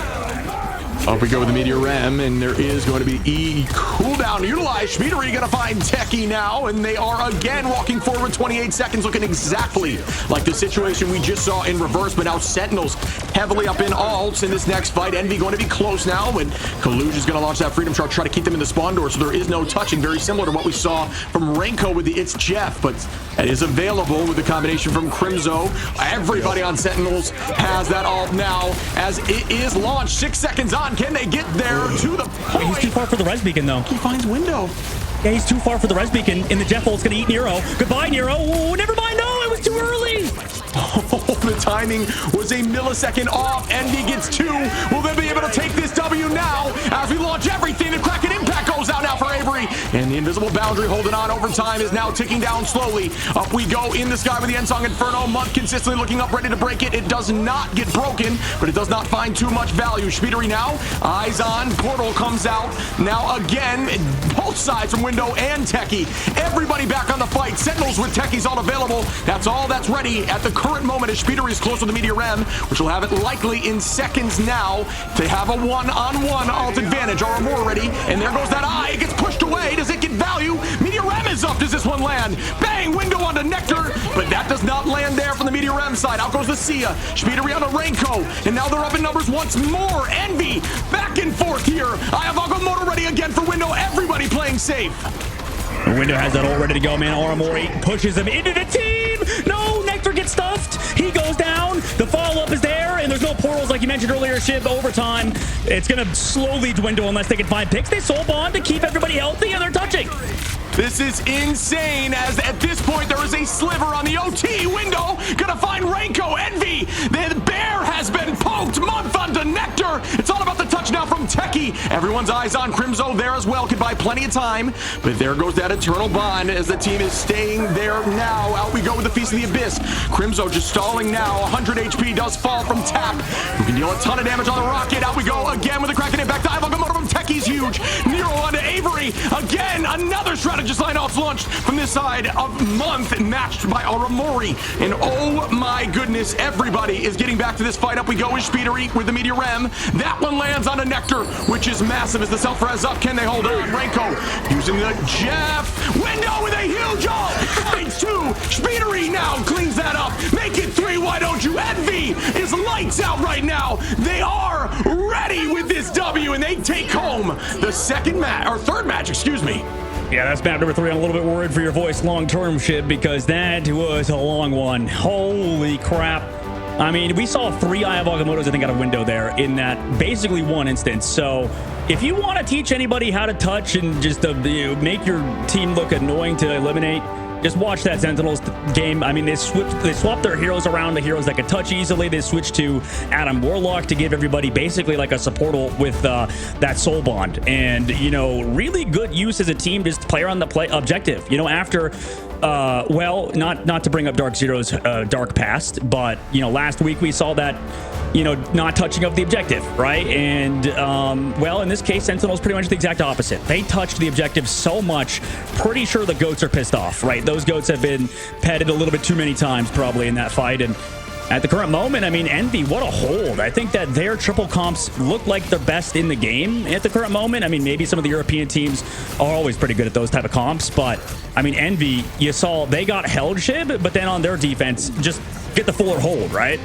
Up we go with the Meteor Ram, and there is going to be cooldown utilized. Speedery going to find Techie now, and they are again walking forward 28 seconds, looking exactly like the situation we just saw in reverse, but now Sentinels heavily up in alts in this next fight. Envy going to be close now, and Kaluge is going to launch that Freedom Charge, try to keep them in the spawn door, so there is no touching, very similar to what we saw from Renko with the It's Jeff, but that is available with the combination from Crimzo. Everybody on Sentinels has that ult now, as it is launched. 6 seconds on. Can they get there to the point? He's too far for the res beacon, though. He finds Window. Yeah, he's too far for the res beacon, and the Jeff ult's gonna eat Nero. Goodbye, Nero. Oh, never mind. No, it was too early. Oh, the timing was a millisecond off. Envy gets 2. Will they be able to take this W now as we launch everything? The Kraken impact goes out now for Avery, and the invisible boundary holding on over time is now ticking down slowly. Up we go in the sky with the Ensong Inferno. Month consistently looking up, ready to break it. It does not get broken, but it does not find too much value. Speedery now, eyes on. Portal comes out. Now again, both sides from Window and Techie. Everybody back on the fight. Sentinels with Techie's all available. That's all that's ready at the current moment, as Speedery is close to the Meteor Ram, which will have it likely in seconds now to have a 1-on-1 alt advantage. Or more ready, and there goes that eye. It gets pushed away. Does it get value? Meteor Ram is up. Does this one land? Bang! Window onto Nectar, but that does not land there from the Meteor Ram side. Out goes the Sia. Speedery onto Renko, and now they're up in numbers once more. Envy back and forth here. I have Agamotto ready again for Window. Everybody playing safe. Window has that all ready to go, man. Aramori pushes him into the team. No, Nectar gets stuffed. He goes down. The follow-up is there, and there's no portals like you mentioned earlier, Shib. Overtime, it's going to slowly dwindle unless they can find picks. They soul bond to keep everybody healthy, and they're touching. This is insane, as at this point there is a sliver on the OT. Window gonna find Renko. Envy, the bear has been poked. Month onto Nectar. It's all about the touch now from Techie. Everyone's eyes on Crimzo there as well. Could buy plenty of time, but there goes that eternal bond as the team is staying there now. Out we go with the Feast of the Abyss. Crimzo just stalling now. 100 HP does fall from Tap, who can deal a ton of damage on the rocket. Out we go again with the Kraken it back to Ivalgamoto from Techie's huge. Nero onto Avery. Again, another strategy. Just line off launched from this side of Month, matched by Aramori. And oh my goodness, everybody is getting back to this fight. Up we go with Speedery with the Meteor M. That one lands on a Nectar, which is massive as the self-res up. Can they hold on? Renko using the Jeff. Window with a huge ult. Finds two. Speedery now cleans that up. Make it three. Why don't you? Envy is lights out right now. They are ready with this W, and they take home the second match, or third match, excuse me. Yeah, that's map number 3. I'm a little bit worried for your voice long-term, Shib, because that was a long one. Holy crap. I mean, we saw 3 Ivalgamotos, I think, out of window there in that basically one instance. So if you want to teach anybody how to touch and just make your team look annoying to eliminate, just watch that Sentinels game. I mean, they swapped their heroes around to heroes that could touch easily. They switched to Adam Warlock to give everybody basically like a support ult with that soul bond. And, you know, really good use as a team, just player on the play objective. You know, after, well, not to bring up Dark Zero's dark past, but, you know, last week we saw that, you know, not touching of the objective, right? And, well, in this case, Sentinel's pretty much the exact opposite. They touched the objective so much, pretty sure the goats are pissed off, right? Those goats have been petted a little bit too many times probably in that fight. And at the current moment, I mean, Envy, what a hold. I think that their triple comps look like the best in the game at the current moment. I mean, maybe some of the European teams are always pretty good at those type of comps, but I mean, Envy, you saw they got held, Shib, but then on their defense, just get the fuller hold, right?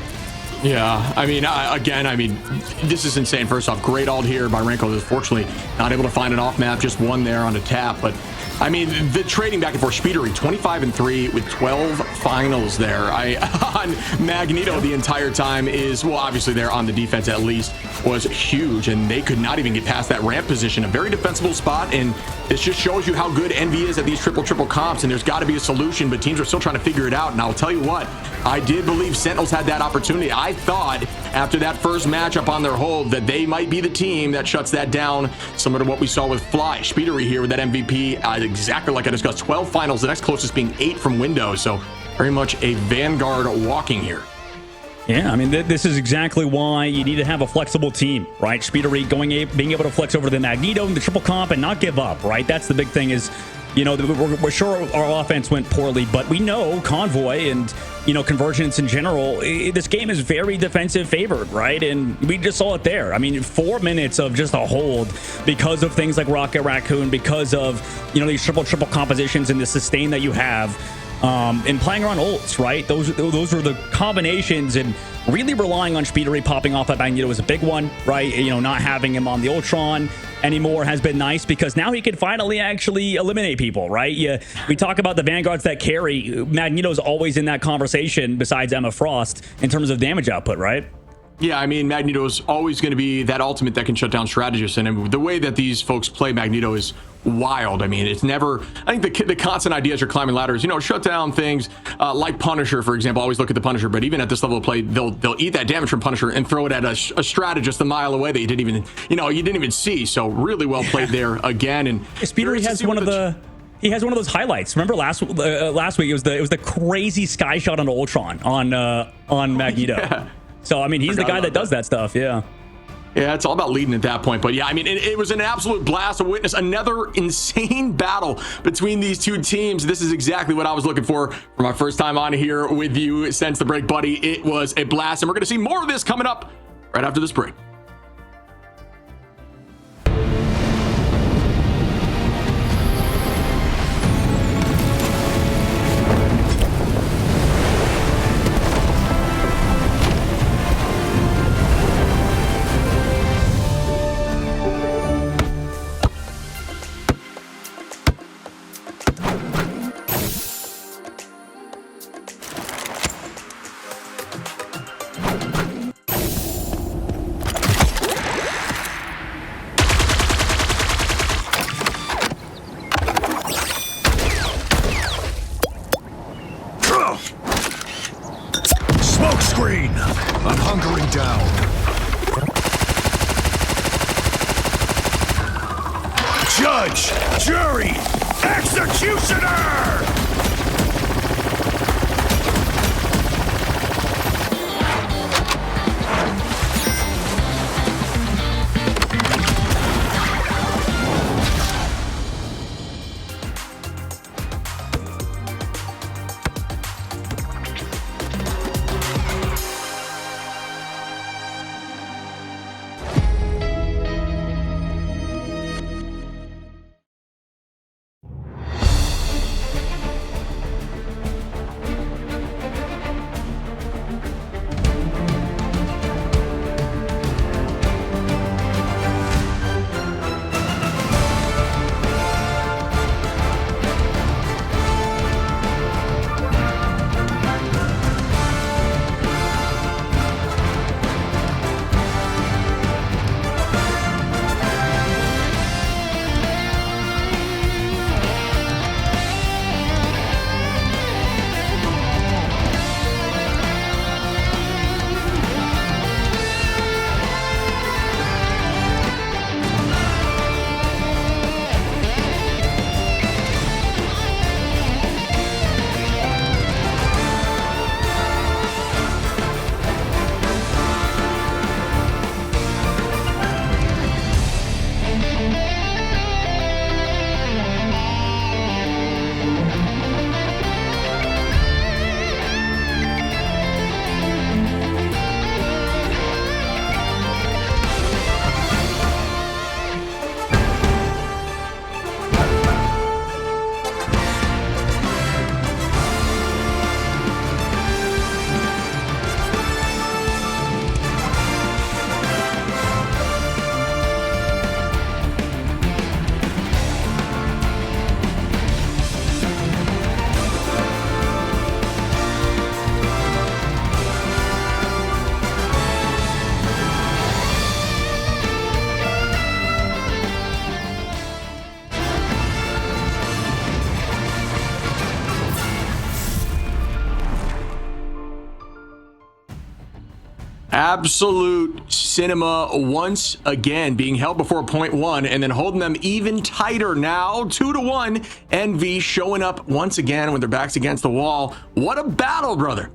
Yeah, I mean, again, I mean, this is insane. First off, great ult here by Renko. Unfortunately, not able to find an off map, just one there on a tap. But I mean, the trading back and forth, Speedery 25-3 with 12 finals there. On Magneto the entire time is, well, obviously there on the defense at least was huge, and they could not even get past that ramp position. A very defensible spot, and this just shows you how good Envy is at these triple comps, and there's got to be a solution, but teams are still trying to figure it out. And I'll tell you what, I did believe Sentinels had that opportunity. I thought after that first matchup on their hold that they might be the team that shuts that down, similar to what we saw with Fly. Speedery here with that MVP, exactly like I discussed, 12 finals, the next closest being 8 from Windows. So very much a Vanguard walking here. Yeah, I mean, this is exactly why you need to have a flexible team, right? Speedery being able to flex over to the Magneto and the triple comp and not give up, right? That's the big thing is, you know, we're sure our offense went poorly, but we know Convoy and, you know, Convergence in general, this game is very defensive favored, right? And we just saw it there. I mean, 4 minutes of just a hold because of things like Rocket Raccoon, because of, you know, these triple compositions and the sustain that you have. And playing around ults, right? Those are the combinations, and really relying on Speedery popping off at Magneto was a big one, right? You know, not having him on the Ultron anymore has been nice because now he can finally actually eliminate people, right? We talk about the Vanguards that carry. Magneto's always in that conversation besides Emma Frost in terms of damage output, right? Yeah, I mean, Magneto is always going to be that ultimate that can shut down strategists, and the way that these folks play Magneto is wild. I mean, it's never, I think the constant idea as you're climbing ladders, you know, shut down things like Punisher, for example. Always look at the Punisher, but even at this level of play, they'll eat that damage from Punisher and throw it at a strategist a mile away that you didn't even see. So really well played there again. And Speedery has one of the he has one of those highlights. Remember last week it was the crazy sky shot on Ultron on Magneto. Yeah. So, I mean, he's the guy that does that stuff. Yeah. Yeah, it's all about leading at that point. But yeah, I mean, it was an absolute blast to witness another insane battle between these two teams. This is exactly what I was looking for my first time on here with you since the break, buddy. It was a blast, and we're going to see more of this coming up right after this break. Smoke screen! I'm hunkering down. Judge! Jury! Executioner! Absolute cinema once again, being held before point one and then holding them even tighter now, 2-1. Envy showing up once again with their backs against the wall. What a battle, brother.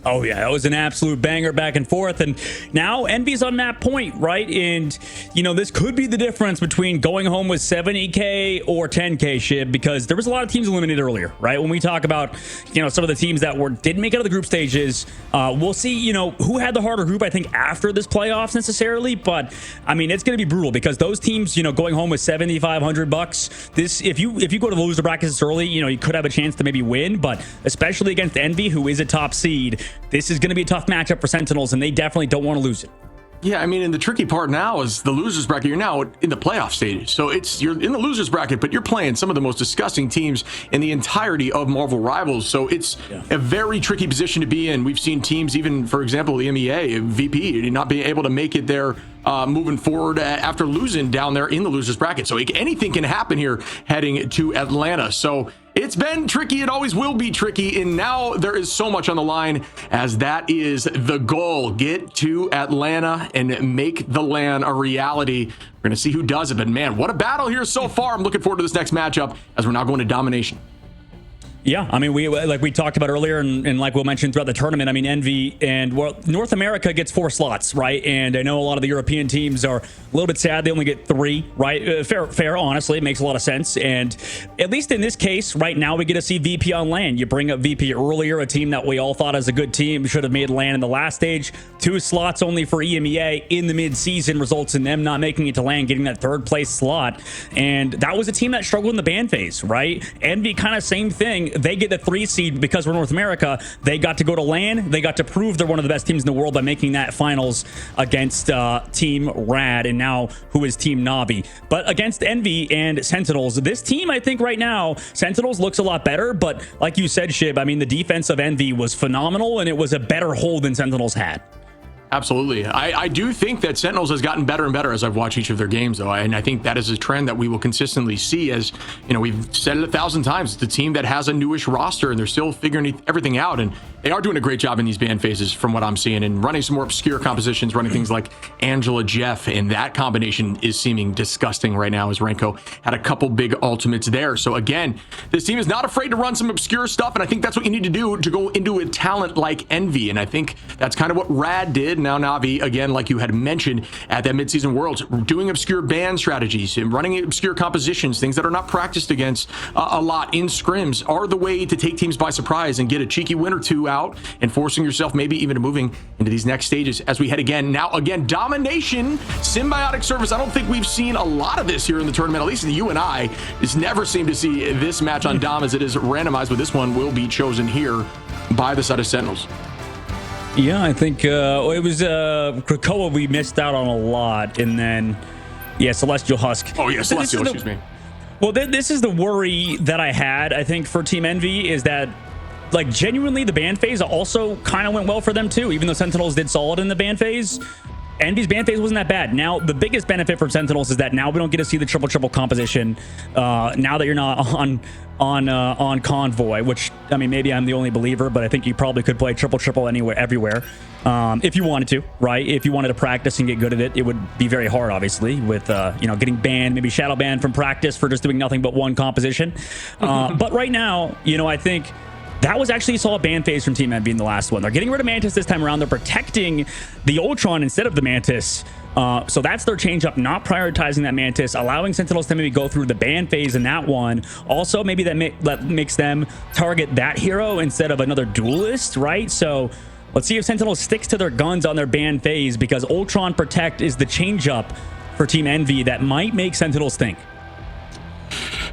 Oh, yeah, that was an absolute banger back and forth. And now Envy's on that point, right? And, you know, this could be the difference between going home with 70K or 10K, Shib, because there was a lot of teams eliminated earlier, right? When we talk about, you know, some of the teams that didn't make it out of the group stages, we'll see, you know, who had the harder group, I think, after this playoffs necessarily. But, I mean, it's going to be brutal because those teams, you know, going home with $7,500, this, if you go to the loser brackets early, you know, you could have a chance to maybe win. But especially against Envy, who is a top seed, this is going to be a tough matchup for Sentinels, and they definitely don't want to lose it. Yeah, I mean, and the tricky part now is the losers bracket. You're now in the playoff stage. So you're in the losers bracket, but you're playing some of the most disgusting teams in the entirety of Marvel Rivals. So it's a very tricky position to be in. We've seen teams, even, for example, the MEA, VP, not being able to make it there moving forward after losing down there in the losers bracket. So anything can happen here heading to Atlanta. So it's been tricky. It always will be tricky. And now there is so much on the line, as that is the goal. Get to Atlanta and make the LAN a reality. We're going to see who does it. But man, what a battle here so far. I'm looking forward to this next matchup as we're now going to domination. Yeah, I mean, we talked about earlier, and like we'll mention throughout the tournament, I mean, Envy and North America gets 4 slots, right? And I know a lot of the European teams are a little bit sad they only get 3, right? Fair, honestly, it makes a lot of sense. And at least in this case, right now, we get to see VP on LAN. You bring up VP earlier, a team that we all thought as a good team should have made LAN in the last stage. 2 slots only for EMEA in the mid-season results in them not making it to LAN, getting that 3rd place slot. And that was a team that struggled in the ban phase, right? Envy, kind of same thing. They get the 3 seed because we're North America. They got to go to LAN. They got to prove they're one of the best teams in the world by making that finals against Team Rad, and now who is Team Navi. But against Envy and Sentinels, this team, I think right now, Sentinels looks a lot better. But like you said, Shib, I mean, the defense of Envy was phenomenal, and it was a better hold than Sentinels had. Absolutely. I do think that Sentinels has gotten better and better as I've watched each of their games, though. And I think that is a trend that we will consistently see as, you know, we've said it 1,000 times. It's a team that has a newish roster and they're still figuring everything out. And they are doing a great job in these band phases from what I'm seeing and running some more obscure compositions, running things like Angela Jeff. And that combination is seeming disgusting right now as Renko had a couple big ultimates there. So again, this team is not afraid to run some obscure stuff. And I think that's what you need to do to go into a talent like Envy. And I think that's kind of what Rad did. Now Navi, again, like you had mentioned at that midseason Worlds, doing obscure band strategies and running obscure compositions, things that are not practiced against a lot in scrims, are the way to take teams by surprise and get a cheeky win or two out and forcing yourself maybe even to moving into these next stages as we head again. Now, again, domination, symbiotic service. I don't think we've seen a lot of this here in the tournament, at least you and I just never seem to see this match on Dom as it is randomized, but this one will be chosen here by the side of Sentinels. Yeah, I think it was Krakoa we missed out on a lot, and then Celestial Husk. Oh yeah, Celestial, excuse me. Well, this is the worry that I had, I think, for Team Envy, is that, like, genuinely the ban phase also kind of went well for them too, even though Sentinels did solid in the ban phase. Envy's ban phase wasn't that bad. Now, the biggest benefit for Sentinels is that now we don't get to see the triple composition. Now that you're not on Convoy, which, I mean, maybe I'm the only believer, but I think you probably could play triple anywhere, everywhere, if you wanted to, right? If you wanted to practice and get good at it, it would be very hard, obviously, with you know, getting banned, maybe shadow banned from practice for just doing nothing but one composition. But right now, you know, I think that was actually a solid ban phase from Team Envy in the last one. They're getting rid of Mantis this time around. They're protecting the Ultron instead of the Mantis. So that's their change up, not prioritizing that Mantis, allowing Sentinels to maybe go through the ban phase in that one. Also, maybe that makes them target that hero instead of another duelist, right? So let's see if Sentinels sticks to their guns on their ban phase, because Ultron Protect is the change up for Team Envy that might make Sentinels think.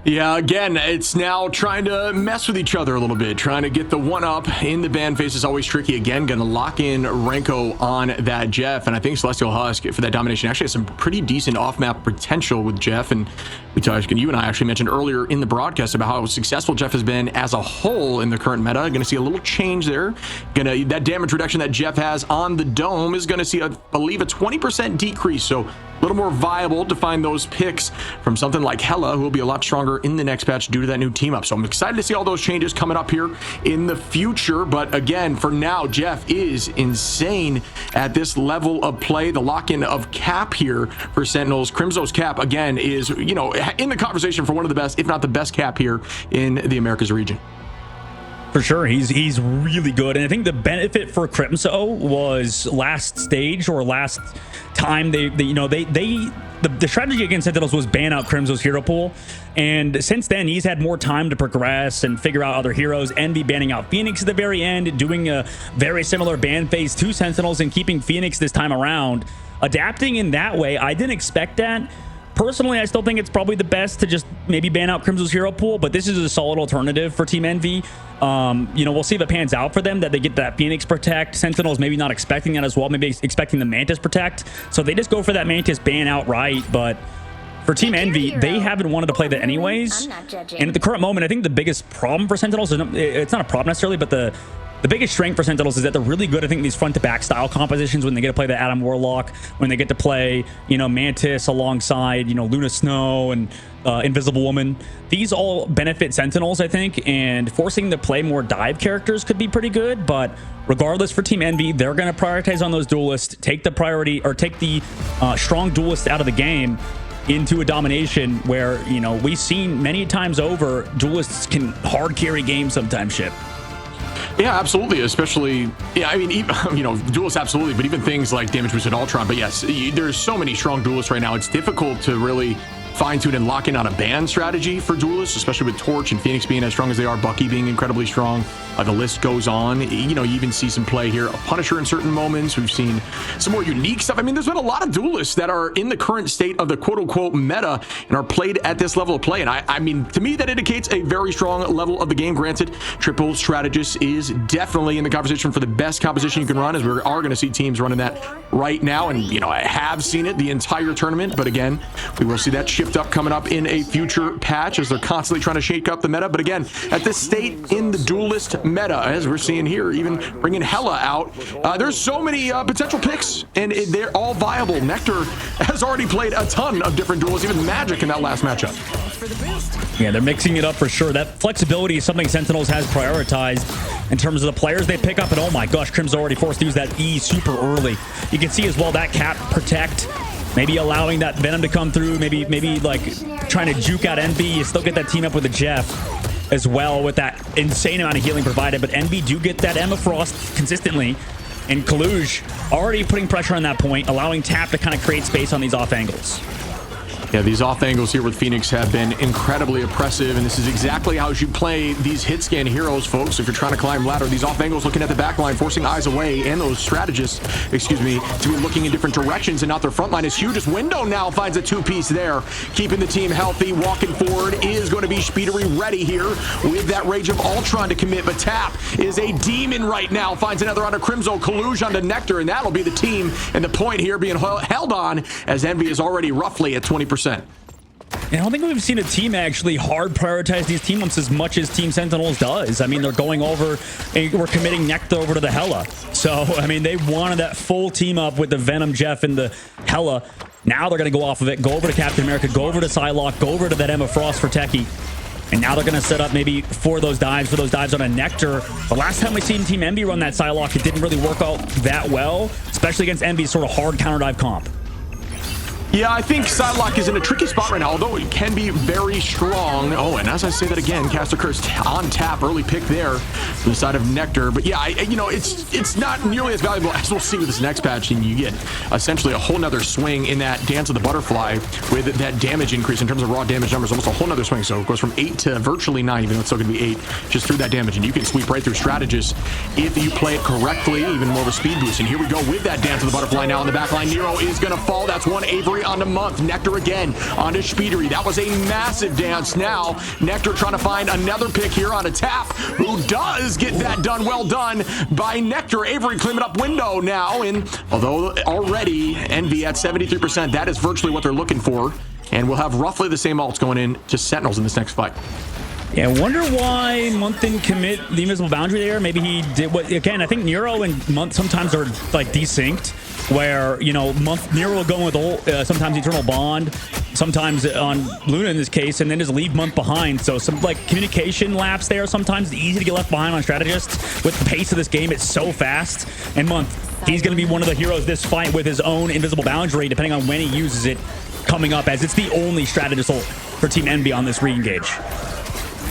Yeah, again, it's now trying to mess with each other a little bit, trying to get the one up in the ban phase is always tricky. Again, going to lock in Renko on that Jeff, and I think Celestial Husk for that domination actually has some pretty decent off-map potential with Jeff. And we talked, you and I actually mentioned earlier in the broadcast about how successful Jeff has been as a whole in the current meta. Going to see a little change there. That damage reduction that Jeff has on the dome is going to see, I believe, a 20% decrease. So a little more viable to find those picks from something like Hela, who will be a lot stronger in the next patch due to that new team up. So I'm excited to see all those changes coming up here in the future. But again, for now, Jeff is insane at this level of play. The lock-in of Cap here for Sentinels. Crimso's Cap, again, is, you know, in the conversation for one of the best, if not the best Cap here in the Americas region. For sure, he's really good, and I think the benefit for Crimso was last stage or last time the strategy against Sentinels was ban out Crimso's hero pool, and since then he's had more time to progress and figure out other heroes. Envy banning out Phoenix at the very end, doing a very similar ban phase to Sentinels and keeping Phoenix this time around, adapting in that way. I didn't expect that. Personally, I still think it's probably the best to just maybe ban out Crimso's hero pool, but this is a solid alternative for Team Envy. You know, we'll see if it pans out for them, that they get that Phoenix Protect. Sentinels maybe not expecting that as well, maybe expecting the Mantis Protect. So they just go for that Mantis ban outright, but for Team Envy, they haven't wanted to play that anyways. And at the current moment, I think the biggest problem for Sentinels, it's not a problem necessarily, but the biggest strength for Sentinels is that they're really good, I think, in these front-to-back style compositions when they get to play the Adam Warlock, when they get to play, you know, Mantis alongside, you know, Luna Snow and Invisible Woman. These all benefit Sentinels, I think, and forcing them to play more dive characters could be pretty good. But regardless, for Team Envy, they're going to prioritize on those duelists, take the priority, or take the strong duelists out of the game into a domination where, you know, we've seen many times over, duelists can hard carry games sometimes, Ship. Yeah, absolutely. Especially, yeah, I mean, even, you know, duelists, absolutely, but even things like damage boosted Ultron. But yes, there's so many strong duelists right now. It's difficult to really fine-tune and lock in on a ban strategy for duelists, especially with Torch and Phoenix being as strong as they are, Bucky being incredibly strong. The list goes on. You know, you even see some play here of Punisher in certain moments. We've seen some more unique stuff. I mean, there's been a lot of duelists that are in the current state of the quote-unquote meta and are played at this level of play. And I mean, to me, that indicates a very strong level of the game. Granted, Triple Strategist is definitely in the conversation for the best composition you can run, as we are going to see teams running that right now. And, you know, I have seen it the entire tournament. But again, we will see that shift up coming up in a future patch as they're constantly trying to shake up the meta. But again, at this state in the duelist meta, as we're seeing here, even bringing Hella out, there's so many potential picks, and they're all viable. Nectar has already played a ton of different duels, even Magic in that last matchup. Yeah, they're mixing it up for sure. That flexibility is something Sentinels has prioritized in terms of the players they pick up. And oh my gosh, Crim's already forced to use that E super early. You can see as well that cap protect, maybe allowing that Venom to come through, maybe like trying to juke out Envy. You still get that team up with the Jeff as well with that insane amount of healing provided. But Envy do get that Emma Frost consistently. And Kaluj already putting pressure on that point, allowing Tap to kind of create space on these off angles. Yeah, these off angles here with Phoenix have been incredibly oppressive, and this is exactly how you should play these hit scan heroes, folks. If you're trying to climb ladder, these off angles looking at the back line, forcing eyes away, and those strategists, excuse me, to be looking in different directions and not their front line is huge. As Window now finds a two-piece there, keeping the team healthy. Walking forward is going to be Speedery ready here with that Rage of Ultron to commit, but Tap is a demon right now, finds another onto Crimzo, Kaluj onto Nectar, and that'll be the team and the point here being held on as Envy is already roughly at 20%. I don't think we've seen a team actually hard prioritize these team ups as much as Team Sentinels does. I mean, they're going over and we're committing Nectar over to the Hella. So, I mean, they wanted that full team up with the Venom, Jeff, and the Hella. Now they're going to go off of it, go over to Captain America, go over to Psylocke, go over to that Emma Frost for Techie. And now they're going to set up maybe for those dives on a Nectar. The last time we seen Team Envy run that Psylocke, it didn't really work out that well, especially against Envy's sort of hard counter dive comp. Yeah, I think Psylocke is in a tricky spot right now, although it can be very strong. Oh, and as I say that again, Caster Curse on tap, early pick there from the side of Nectar. But yeah, you know, it's not nearly as valuable as we'll see with this next patch, and you get essentially a whole nother swing in that Dance of the Butterfly with that damage increase in terms of raw damage numbers, almost a whole nother swing. So it goes from 8 to virtually 9, even though it's still going to be 8, just through that damage. And you can sweep right through strategists if you play it correctly, even more of a speed boost. And here we go with that Dance of the Butterfly now on the back line. Nero is going to fall. That's one Avery onto Month. Nectar again onto Speedery. That was a massive dance. Now Nectar trying to find another pick here on a Tap, who does get that done. Well done by Nectar. Avery climbing up Window now, and although already Envy at 73%, that is virtually what they're looking for, and we'll have roughly the same ults going in to Sentinels in this next fight. Yeah, I wonder why Month didn't commit the invisible boundary there. Maybe he did what, again, I think Nero and Month sometimes are like desynced, where, you know, Nero will go with sometimes Eternal Bond, sometimes on Luna in this case, and then just leave Month behind. So some like communication lapse there. Sometimes it's easy to get left behind on strategists. With the pace of this game, it's so fast. And Month, he's going to be one of the heroes this fight with his own invisible boundary, depending on when he uses it coming up, as it's the only strategist ult for Team Envy on this re-engage.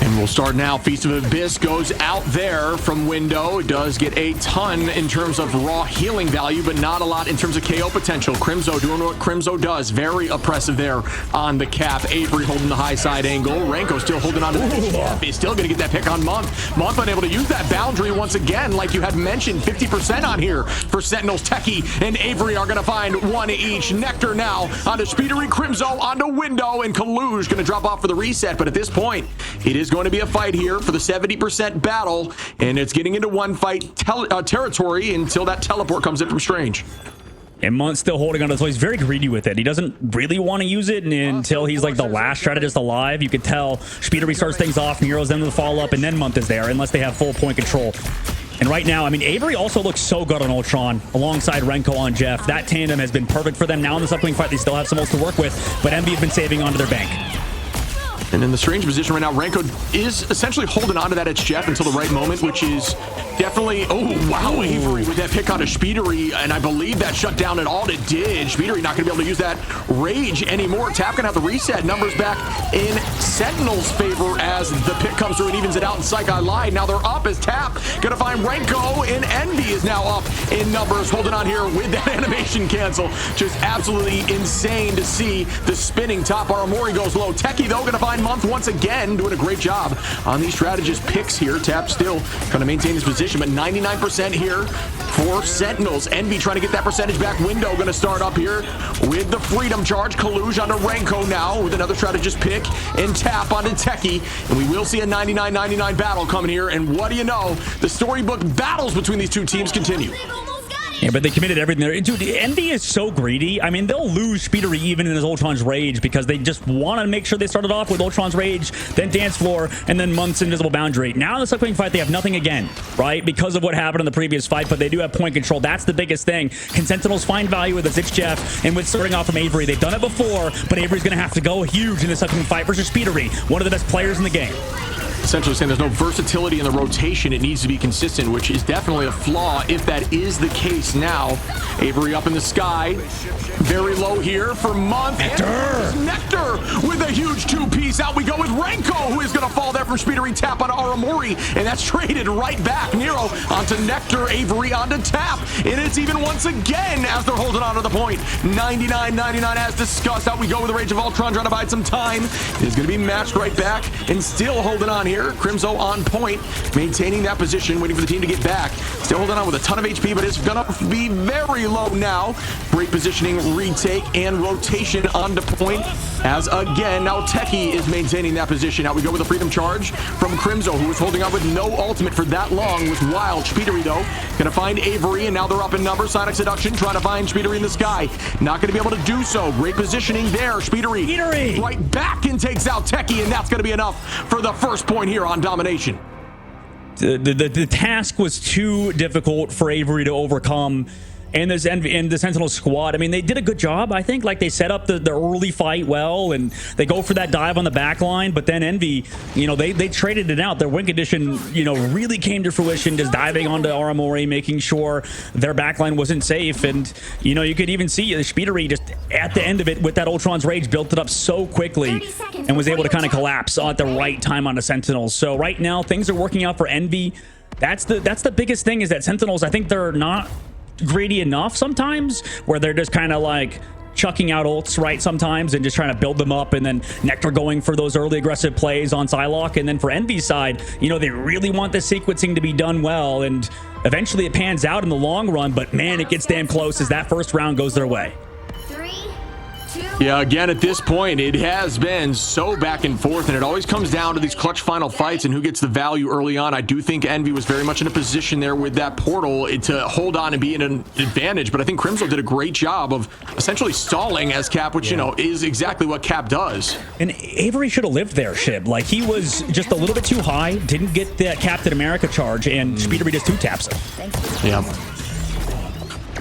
And we'll start now. Feast of Abyss goes out there from Window. It does get a ton in terms of raw healing value, but not a lot in terms of KO potential. Crimzo doing what Crimzo does. Very oppressive there on the cap. Avery holding the high side angle. Renko still holding on to the cap. He's still going to get that pick on Month. Month unable to use that boundary once again, like you had mentioned. 50% on here for Sentinels. Techie and Avery are going to find one each. Nectar now onto Speedery, Crimzo onto Window, and Kaluj going to drop off for the reset. But at this point, it is going to be a fight here for the 70% battle, and it's getting into one fight territory until that teleport comes in from Strange. And Month's still holding on to it, so he's very greedy with it. He doesn't really want to use it until he's like the last strategist alive. You could tell Speedery starts things off, Nero's then the follow up, and then Month is there, unless they have full point control. And right now, I mean, Avery also looks so good on Ultron alongside Renko on Jeff. That tandem has been perfect for them. Now in this upcoming fight, they still have some else to work with, but Envy have been saving onto their bank. And in the Strange position right now, Renko is essentially holding on to that It's Jeff until the right moment, which is definitely, oh, wow, Avery with that pick on a Speedery, and I believe that shut down at all it did. Speedery not going to be able to use that Rage anymore. Tap going to have to reset. Numbers back in Sentinel's favor as the pick comes through and evens it out, and Psych I lied. Now they're up as Tap going to find Renko, and Envy is now up in numbers, holding on here with that animation cancel. Just absolutely insane to see the spinning top. Aramori goes low. Techie, though, going to find Month once again, doing a great job on these strategist picks here. Tap still trying to maintain his position, but 99% here for Sentinels. Envy trying to get that percentage back. Window going to start up here with the Freedom Charge. Kaluj onto Renko now with another strategist pick, and Tap onto Techie. And we will see a 99-99 battle coming here. And what do you know? The storybook battles between these two teams continue. Yeah, but they committed everything there. Dude, Envy is so greedy. I mean, they'll lose Speedery even in his Ultron's Rage because they just want to make sure they started off with Ultron's Rage, then Dance Floor, and then Month's Invisible Boundary. Now in the upcoming fight, they have nothing again, right? Because of what happened in the previous fight, but they do have point control. That's the biggest thing. Can Sentinels find value with the Zitch Jeff and with starting off from Avery? They've done it before, but Avery's going to have to go huge in this upcoming fight versus Speedery, one of the best players in the game. Essentially saying there's no versatility in the rotation. It needs to be consistent, which is definitely a flaw if that is the case now. Avery up in the sky. Very low here for Month. Nectar with a huge two-piece. Out we go with Renko, who is going to fall there from Speedery. Tap onto Aramori, and that's traded right back. Nero onto Nectar. Avery onto Tap. And it's even once again as they're holding on to the point. 99-99 as discussed. Out we go with the Rage of Ultron, trying to bide some time. It's going to be matched right back and still holding on here. Crimzo on point, maintaining that position, waiting for the team to get back. Still holding on with a ton of HP, but it's gonna be very low now. Great positioning, retake, and rotation onto point. As again, now Techie is maintaining that position. Now we go with a Freedom Charge from Crimzo, who was holding on with no ultimate for that long with Wild. Speedery, though, gonna find Avery, and now they're up in numbers. Sonic Seduction trying to find Speedery in the sky. Not gonna be able to do so. Great positioning there. Speedery right back and takes out Techie, and that's gonna be enough for the first point here on domination. The task was too difficult for Avery to overcome. And the Sentinel squad, I mean, they did a good job, I think. Like, they set up the early fight well, and they go for that dive on the back line. But then Envy, you know, they traded it out. Their win condition, you know, really came to fruition, just diving onto Aramori, making sure their backline wasn't safe. And, you know, you could even see the Speedery just at the end of it with that Ultron's Rage built it up so quickly and was able to kind of collapse at the right time on the Sentinels. So right now, things are working out for Envy. That's the biggest thing, is that Sentinels, I think they're not greedy enough sometimes, where they're just kind of like chucking out ults right sometimes and just trying to build them up, and then Nectar going for those early aggressive plays on Psylocke. And then for Envy's side, you know, they really want the sequencing to be done well, and eventually it pans out in the long run, but man, it gets damn close as that first round goes their way. Yeah, again, at this point, it has been so back and forth, and it always comes down to these clutch final fights and who gets the value early on. I do think Envy was very much in a position there with that portal to hold on and be in an advantage, but I think Crimzo did a great job of essentially stalling as Cap, which, you know, is exactly what Cap does. And Avery should have lived there, Shib. Like, he was just a little bit too high, didn't get that Captain America charge, and Speedery just two-taps him. Yeah.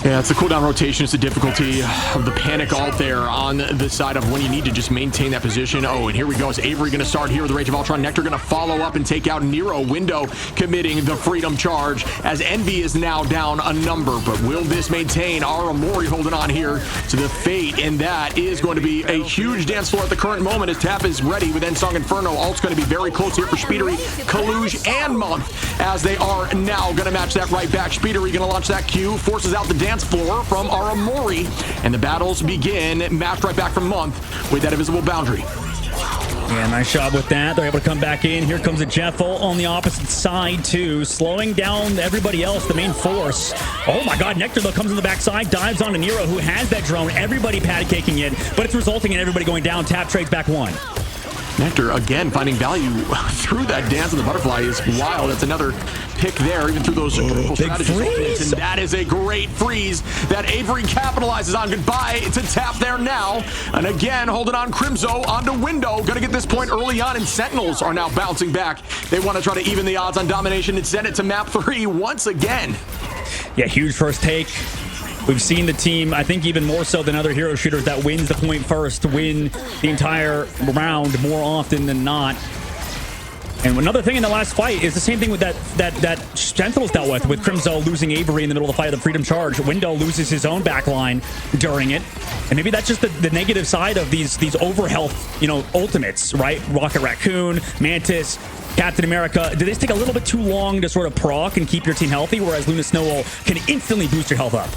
Yeah, it's the cooldown rotation. It's the difficulty of the panic alt there on the side of when you need to just maintain that position. Oh, and here we go. Is Avery going to start here with the Rage of Ultron? Nectar going to follow up and take out Nero. Window committing the Freedom Charge as Envy is now down a number. But will this maintain? Aramori holding on here to the fate, and that is going to be a huge dance floor at the current moment as Tap is ready with Ensong Inferno. Alt's going to be very close here for Speedery, Kaluge, and Month as they are now going to match that right back. Speedery going to launch that Q, forces out the dance floor from Aramori, and the battles begin. Matched right back from Month with that invisible boundary. Yeah, nice job with that. They're able to come back in. Here comes a Jeffel on the opposite side, too, slowing down everybody else, the main force. Oh, my God. Nectar, though, comes on the backside, dives onto Nero, who has that drone. Everybody patty-caking it, but it's resulting in everybody going down. Tap trades back one. Nectar, again, finding value through that dance on the butterfly is wild. That's another pick there, even through those strategies. And that is a great freeze that Avery capitalizes on. Goodbye to Tap there now. And again, holding on Crimzo onto Window. Going to get this point early on, and Sentinels are now bouncing back. They want to try to even the odds on domination and send it to map 3 once again. Yeah, huge first take. We've seen the team, I think even more so than other hero shooters, that wins the point first, win the entire round more often than not. And another thing in the last fight is the same thing with that Sentinels dealt with Crimzo losing Avery in the middle of the fight of the Freedom Charge. Window loses his own backline during it. And maybe that's just the negative side of these overhealth, you know, ultimates, right? Rocket Raccoon, Mantis, Captain America. Do they take a little bit too long to sort of proc and keep your team healthy, whereas Luna Snowball can instantly boost your health up?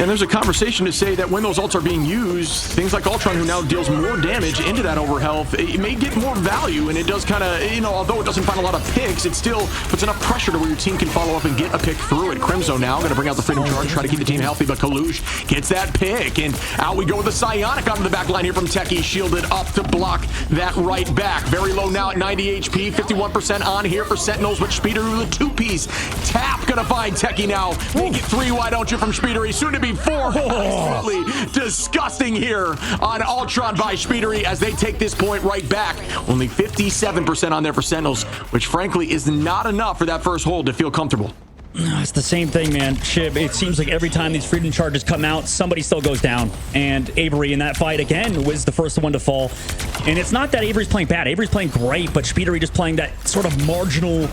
And there's a conversation to say that when those ults are being used, things like Ultron, who now deals more damage into that overhealth, it may get more value, and it does kind of, you know, although it doesn't find a lot of picks, it still puts enough pressure to where your team can follow up and get a pick through it. Crimzo now going to bring out the Freedom Charge, try to keep the team healthy, but Kalush gets that pick, and out we go with the Psionic onto the back line here from Techie, shielded up to block that right back. Very low now at 90 HP, 51% on here for Sentinels, but Speeder with a two-piece. Tap going to find Techie now. Make it 3, why don't you, from Speedery, soon to be 4. Absolutely disgusting here on Ultron by Speedery as they take this point right back. Only 57% on there for Sentinels, which frankly is not enough for that first hold to feel comfortable. It's the same thing, man. Shib, it seems like every time these Freedom Charges come out, somebody still goes down. And Avery in that fight, again, was the first one to fall. And it's not that Avery's playing bad. Avery's playing great, but Speedery just playing that sort of marginal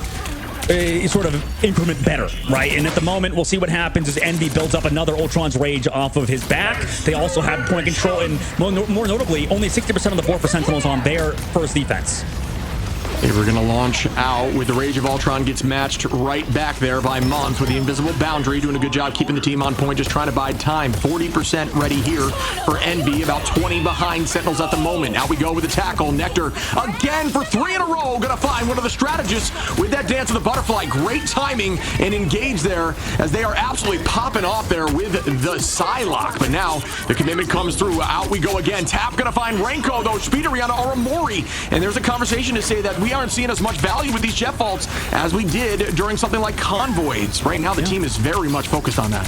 sort of increment better, right? And at the moment, we'll see what happens as Envy builds up another Ultron's Rage off of his back. They also have point control, and more notably, only 60% of the board for Sentinels on their first defense. They were going to launch out with the Rage of Ultron, gets matched right back there by Month with the Invisible Boundary, doing a good job keeping the team on point, just trying to bide time. 40% ready here for Envy, about 20 behind Sentinels at the moment. Out we go with the tackle. Nectar again for 3 in a row, going to find one of the strategists with that Dance of the Butterfly. Great timing and engage there as they are absolutely popping off there with the Psylocke. But now the commitment comes through. Out we go again. Tap going to find Renko, though. Speedery on Aramori. And there's a conversation to say that we aren't seeing as much value with these jet faults as we did during something like Convoys. Right now, the team is very much focused on that.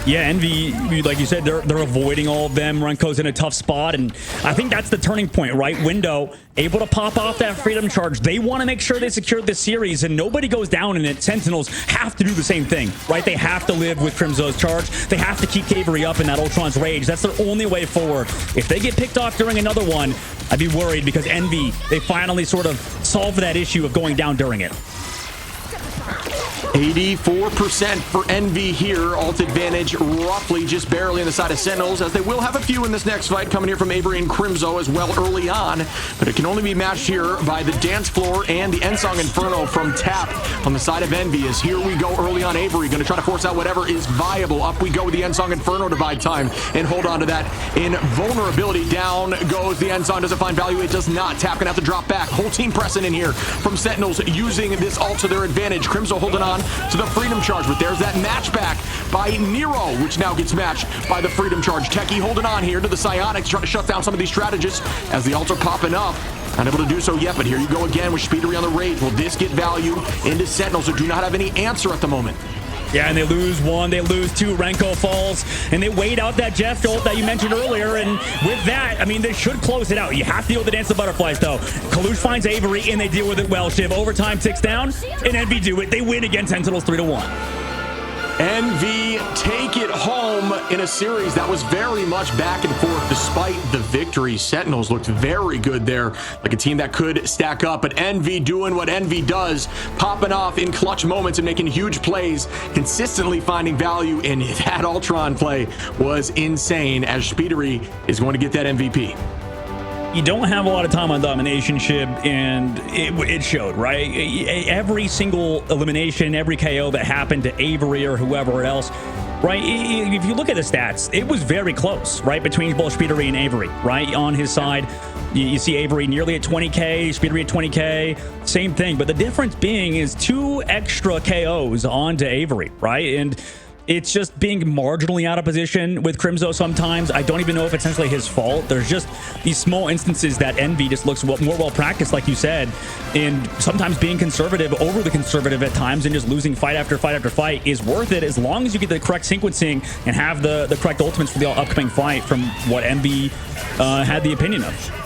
Yeah, Envy, like you said, they're avoiding all of them. Renko's in a tough spot, and I think that's the turning point, right? Window, able to pop off that Freedom Charge. They want to make sure they secure this series, and nobody goes down in it. Sentinels have to do the same thing, right? They have to live with Crimzo's Charge. They have to keep Avery up in that Ultron's Rage. That's their only way forward. If they get picked off during another one, I'd be worried, because Envy, they finally sort of solved that issue of going down during it. 84% for Envy here. Ult advantage roughly just barely on the side of Sentinels, as they will have a few in this next fight coming here from Avery and Crimzo as well early on, but it can only be matched here by the Dance Floor and the Ensong Inferno from Tap on the side of Envy. As here we go early on Avery, going to try to force out whatever is viable. Up we go with the Ensong Inferno to buy time and hold on to that invulnerability. Down goes the Ensong. Does it find value? It does not. Tap gonna have to drop back. Whole team pressing in here from Sentinels, using this ult to their advantage. Crimzo holding on to the Freedom Charge, but there's that match back by Nero, which now gets matched by the Freedom Charge. Techie holding on here to the Psionics, trying to shut down some of these strategists as the ults are popping up. Unable to do so yet, but here you go again with Speedery on the Rage. Will this get value into Sentinels, who do not have any answer at the moment? Yeah, and they lose 1, they lose 2, Renko falls, and they wait out that Jeff ult that you mentioned earlier, and with that, I mean, they should close it out. You have to deal with the Dance of the Butterflies, though. Kalush finds Avery, and they deal with it well. Shiv, overtime ticks down, and Envy do it. They win against Sentinels 3-1. Envy take it home in a series that was very much back and forth despite the victory. Sentinels looked very good there, like a team that could stack up, but Envy doing what Envy does, popping off in clutch moments and making huge plays, consistently finding value, and that Ultron play was insane, as Speedery is going to get that MVP. You don't have a lot of time on domination, Shib, and it showed, right? Every single elimination, every KO that happened to Avery or whoever else, right? If you look at the stats, it was very close, right? Between both Speedery and Avery, right? On his side, you see Avery nearly at 20K, Speedery at 20K, same thing. But the difference being is 2 extra KOs onto Avery, right? And it's just being marginally out of position with Crimzo sometimes. I don't even know if it's essentially his fault. There's just these small instances that Envy just looks more well-practiced, like you said, and sometimes being conservative, overly conservative at times, and just losing fight after fight after fight is worth it as long as you get the correct sequencing and have the correct ultimates for the upcoming fight, from what Envy had the opinion of.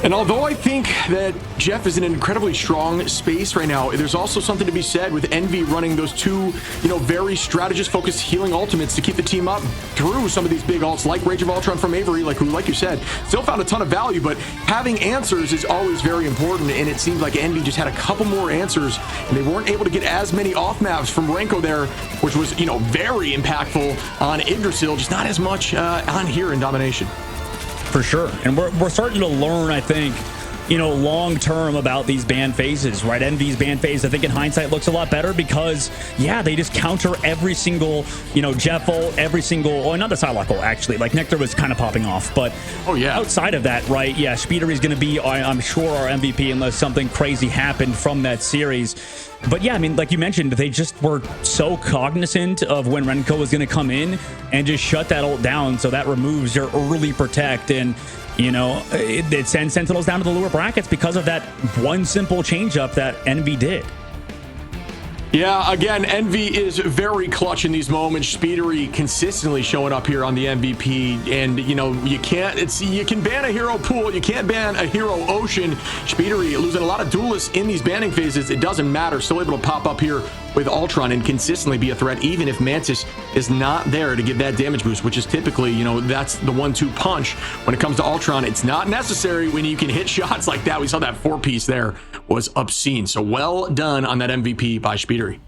And although I think that Jeff is in an incredibly strong space right now, there's also something to be said with Envy running those 2, very strategist-focused healing ultimates to keep the team up through some of these big ults, like Rage of Ultron from Avery, like you said, still found a ton of value, but having answers is always very important, and it seems like Envy just had a couple more answers, and they weren't able to get as many off-maps from Renko there, which was, very impactful on Yggdrasil, just not as much on here in domination. For sure. And we're starting to learn, I think, long term about these ban phases, right? Envy's ban phase, I think in hindsight looks a lot better because, yeah, they just counter every single, Jeff ult, every single, not the Psylocke ult, actually. Like, Nectar was kind of popping off, but outside of that, right, yeah, Speedery is going to be, I'm sure, our MVP unless something crazy happened from that series. But yeah, I mean, like you mentioned, they just were so cognizant of when Renko was going to come in and just shut that ult down. So that removes your early protect. And, it sends Sentinels down to the lower brackets because of that one simple change up that Envy did. Yeah, again, Envy is very clutch in these moments. Speedery consistently showing up here on the MVP, and you can ban a hero pool, you can't ban a hero ocean. Speedery losing a lot of duelists in these banning phases. It doesn't matter, still able to pop up here with Ultron and consistently be a threat, even if Mantis is not there to give that damage boost, which is typically, that's the 1-2 punch. When it comes to Ultron, it's not necessary when you can hit shots like that. We saw that 4-piece there was obscene. So well done on that MVP by Speedery.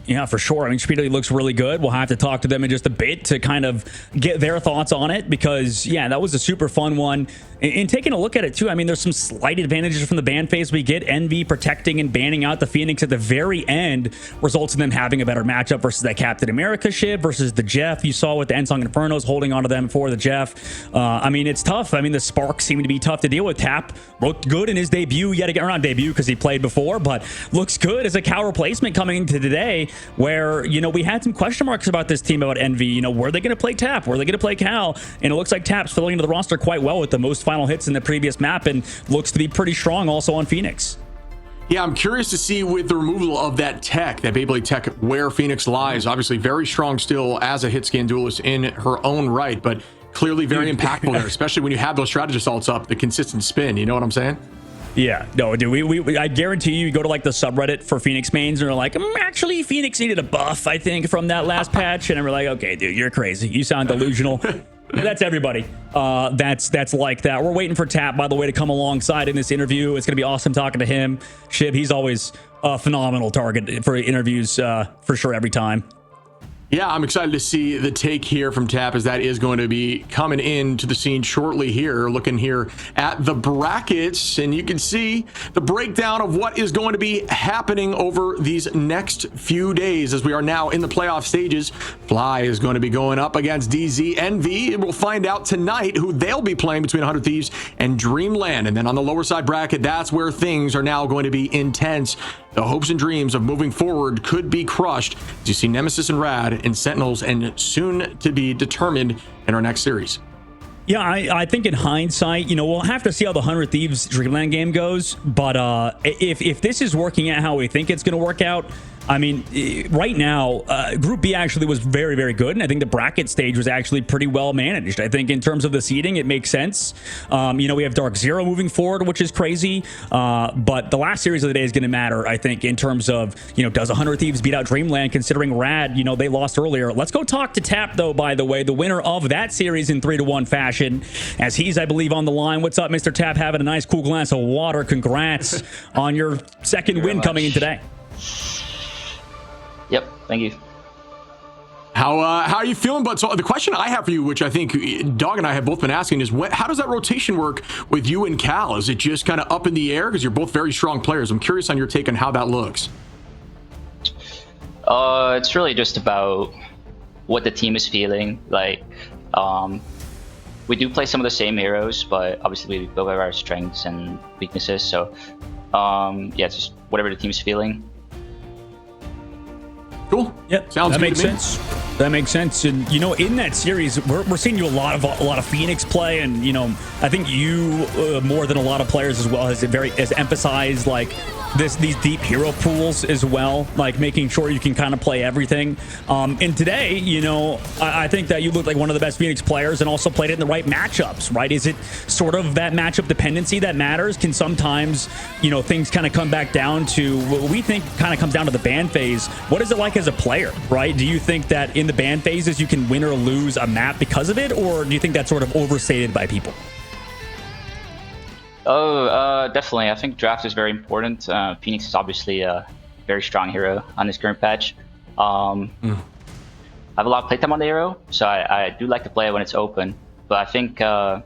Yeah, for sure. I mean, Speedery looks really good. We'll have to talk to them in just a bit to kind of get their thoughts on it because, yeah, that was a super fun one. And taking a look at it, too, I mean, there's some slight advantages from the ban phase. We get Envy protecting and banning out the Phoenix at the very end results in them having a better matchup versus that Captain America ship versus the Jeff. You saw with the Ensong Infernos holding onto them for the Jeff. I mean, it's tough. I mean, the Sparks seem to be tough to deal with. Tap looked good in his debut yet again. Or not debut because he played before, but looks good as a Cal replacement coming into today where, we had some question marks about this team, about Envy. Were they going to play Tap? Were they going to play Cal? And it looks like Tap's filling into the roster quite well with the most final hits in the previous map and looks to be pretty strong also on Phoenix. Yeah, I'm curious to see with the removal of that tech, that Beyblade tech, where Phoenix lies. Obviously very strong still as a hit scan duelist in her own right, but clearly very impactful there, especially when you have those strategist ults up, the consistent spin. You know what I'm saying? Yeah, no, dude, I guarantee you go to like the subreddit for Phoenix mains and they're like, actually, Phoenix needed a buff, I think, from that last patch. And we're like, okay, dude, you're crazy. You sound delusional. That's everybody. That's like that. We're waiting for Tap, by the way, to come alongside in this interview. It's going to be awesome talking to him. Shib, he's always a phenomenal target for interviews for sure every time. Yeah, I'm excited to see the take here from Tap, as that is going to be coming into the scene shortly here. Looking here at the brackets, and you can see the breakdown of what is going to be happening over these next few days as we are now in the playoff stages. Fly is going to be going up against DZ. Envy, we'll find out tonight who they'll be playing between 100 Thieves and Dreamland. And then on the lower side bracket, that's where things are now going to be intense. The hopes and dreams of moving forward could be crushed as you see Nemesis and Rad and Sentinels, and soon to be determined in our next series. Yeah, I think in hindsight, we'll have to see how the 100 Thieves Dreamland game goes. But if this is working out how we think it's going to work out, I mean, right now, Group B actually was very, very good. And I think the bracket stage was actually pretty well managed. I think in terms of the seeding, it makes sense. We have Dark Zero moving forward, which is crazy. But the last series of the day is going to matter, I think, in terms of, does 100 Thieves beat out Dreamland, considering Rad, they lost earlier. Let's go talk to Tap, though, by the way, the winner of that series in 3-1 fashion, as he's, I believe, on the line. What's up, Mr. Tap? Having a nice, cool glass of water. Congrats on your second win coming in today. Yep, thank you. How are you feeling? But so the question I have for you, which I think Dog and I have both been asking, is how does that rotation work with you and Cal? Is it just kind of up in the air because you're both very strong players? I'm curious on your take on how that looks. It's really just about what the team is feeling. Like, we do play some of the same heroes, but obviously we both have our strengths and weaknesses. So, yeah, it's just whatever the team's feeling. Cool. Yep. Sounds that good makes to me. sense. That makes sense. And in that series, we're seeing you a lot of Phoenix play, and I think you more than a lot of players as well has emphasized like these deep hero pools as well, like making sure you can kind of play everything. And today, I think that you look like one of the best Phoenix players, and also played it in the right matchups. Right? Is it sort of that matchup dependency that matters? Can sometimes things kind of come back down to what we think kind of comes down to the ban phase. What is it like as a player? Right? Do you think that in the ban phases you can win or lose a map because of it, or do you think that's sort of overstated by people? Definitely. I think draft is very important. Phoenix is obviously a very strong hero on this current patch. I have a lot of playtime on the hero, so I do like to play it when it's open. But I think, the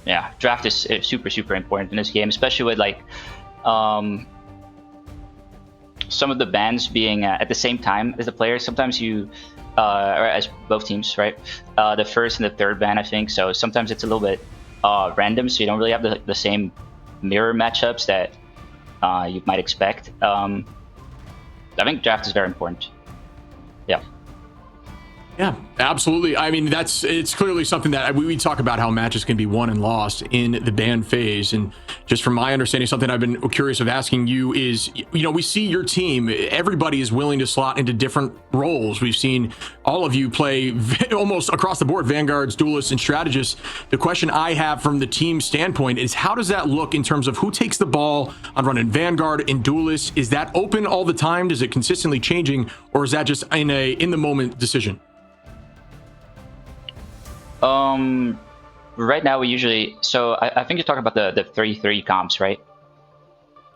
yeah, draft is super important in this game, especially with like some of the bans being at the same time as the players. Sometimes you, or as both teams, right? The first and the third ban, I think. So sometimes it's a little bit random, so you don't really have the same mirror matchups that you might expect. I think draft is very important. Yeah. Yeah, absolutely. I mean, it's clearly something that we talk about how matches can be won and lost in the ban phase. And just from my understanding, something I've been curious of asking you is, we see your team, everybody is willing to slot into different roles. We've seen all of you play almost across the board, vanguards, duelists, and strategists. The question I have from the team standpoint is, how does that look in terms of who takes the ball on running vanguard and duelists? Is that open all the time? Does it consistently changing, or is that just in the moment decision? Right now we usually, so I think you're talking about the 3-3 comps, right?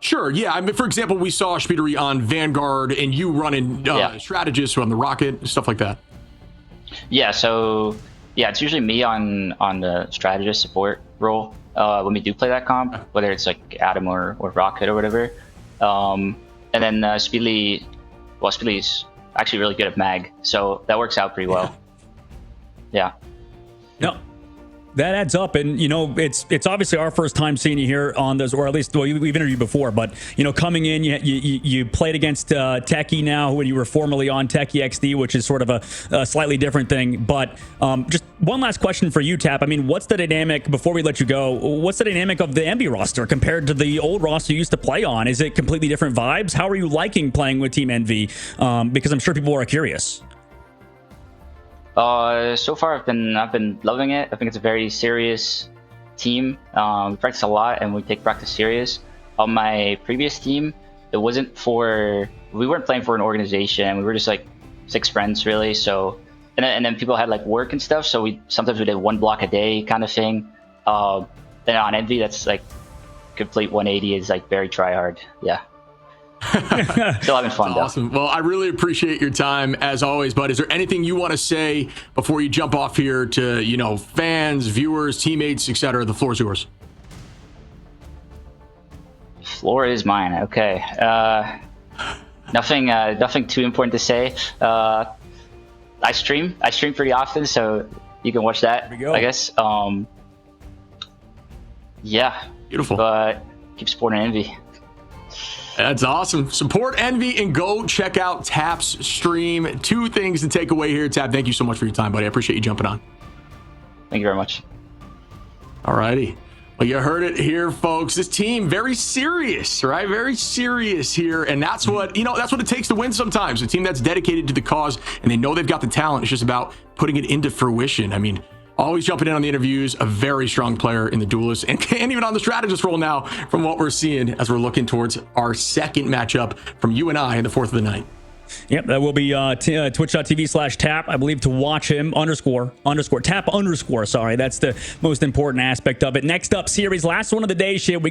Sure, yeah. I mean, for example, we saw Speedery on Vanguard and you running strategists on the Rocket, stuff like that. Yeah, so yeah, it's usually me on the strategist support role when we do play that comp, whether it's like Adam or Rocket or whatever. And then Speedery's actually really good at mag, so that works out pretty well. Yeah. No, that adds up. And, it's obviously our first time seeing you here on this, or at least, well, we've interviewed before, but, coming in, you played against Techie now when you were formerly on Techie XD, which is sort of a slightly different thing. But just one last question for you, Tap. I mean, what's the dynamic, before we let you go, what's the dynamic of the Envy roster compared to the old roster you used to play on? Is it completely different vibes? How are you liking playing with Team Envy? Because I'm sure people are curious. So far I've been loving it. I think it's a very serious team. We practice a lot and we take practice serious. On my previous team, we weren't playing for an organization. We were just like 6 friends really. So, and then people had like work and stuff. So sometimes we did 1 block a day kind of thing. Then on Envy, that's like complete 180 is like very try hard. Yeah. Still having fun, though. Awesome. Well, I really appreciate your time as always, bud. Is there anything you want to say before you jump off here to, fans, viewers, teammates, etc.? The floor is yours. Floor is mine. Okay. Nothing too important to say. I stream pretty often, so you can watch that, I guess. Yeah. Beautiful. But keep supporting Envy. That's awesome. Support Envy and go check out Tap's stream. 2 things to take away here. Tap, thank you so much for your time, buddy. I appreciate you jumping on. Thank you very much. All righty. Well, you heard it here, folks. This team, very serious, right? Very serious here. And that's what, that's what it takes to win sometimes. A team that's dedicated to the cause and they know they've got the talent. It's just about putting it into fruition. I mean, always jumping in on the interviews, a very strong player in the duelist and even on the strategist role now from what we're seeing as we're looking towards our second matchup from you and I in the 4th of the night. Yep, that will be twitch.tv/tap, I believe, to watch him _tap_. Sorry, that's the most important aspect of it. Next up, series, last one of the day, shit. We got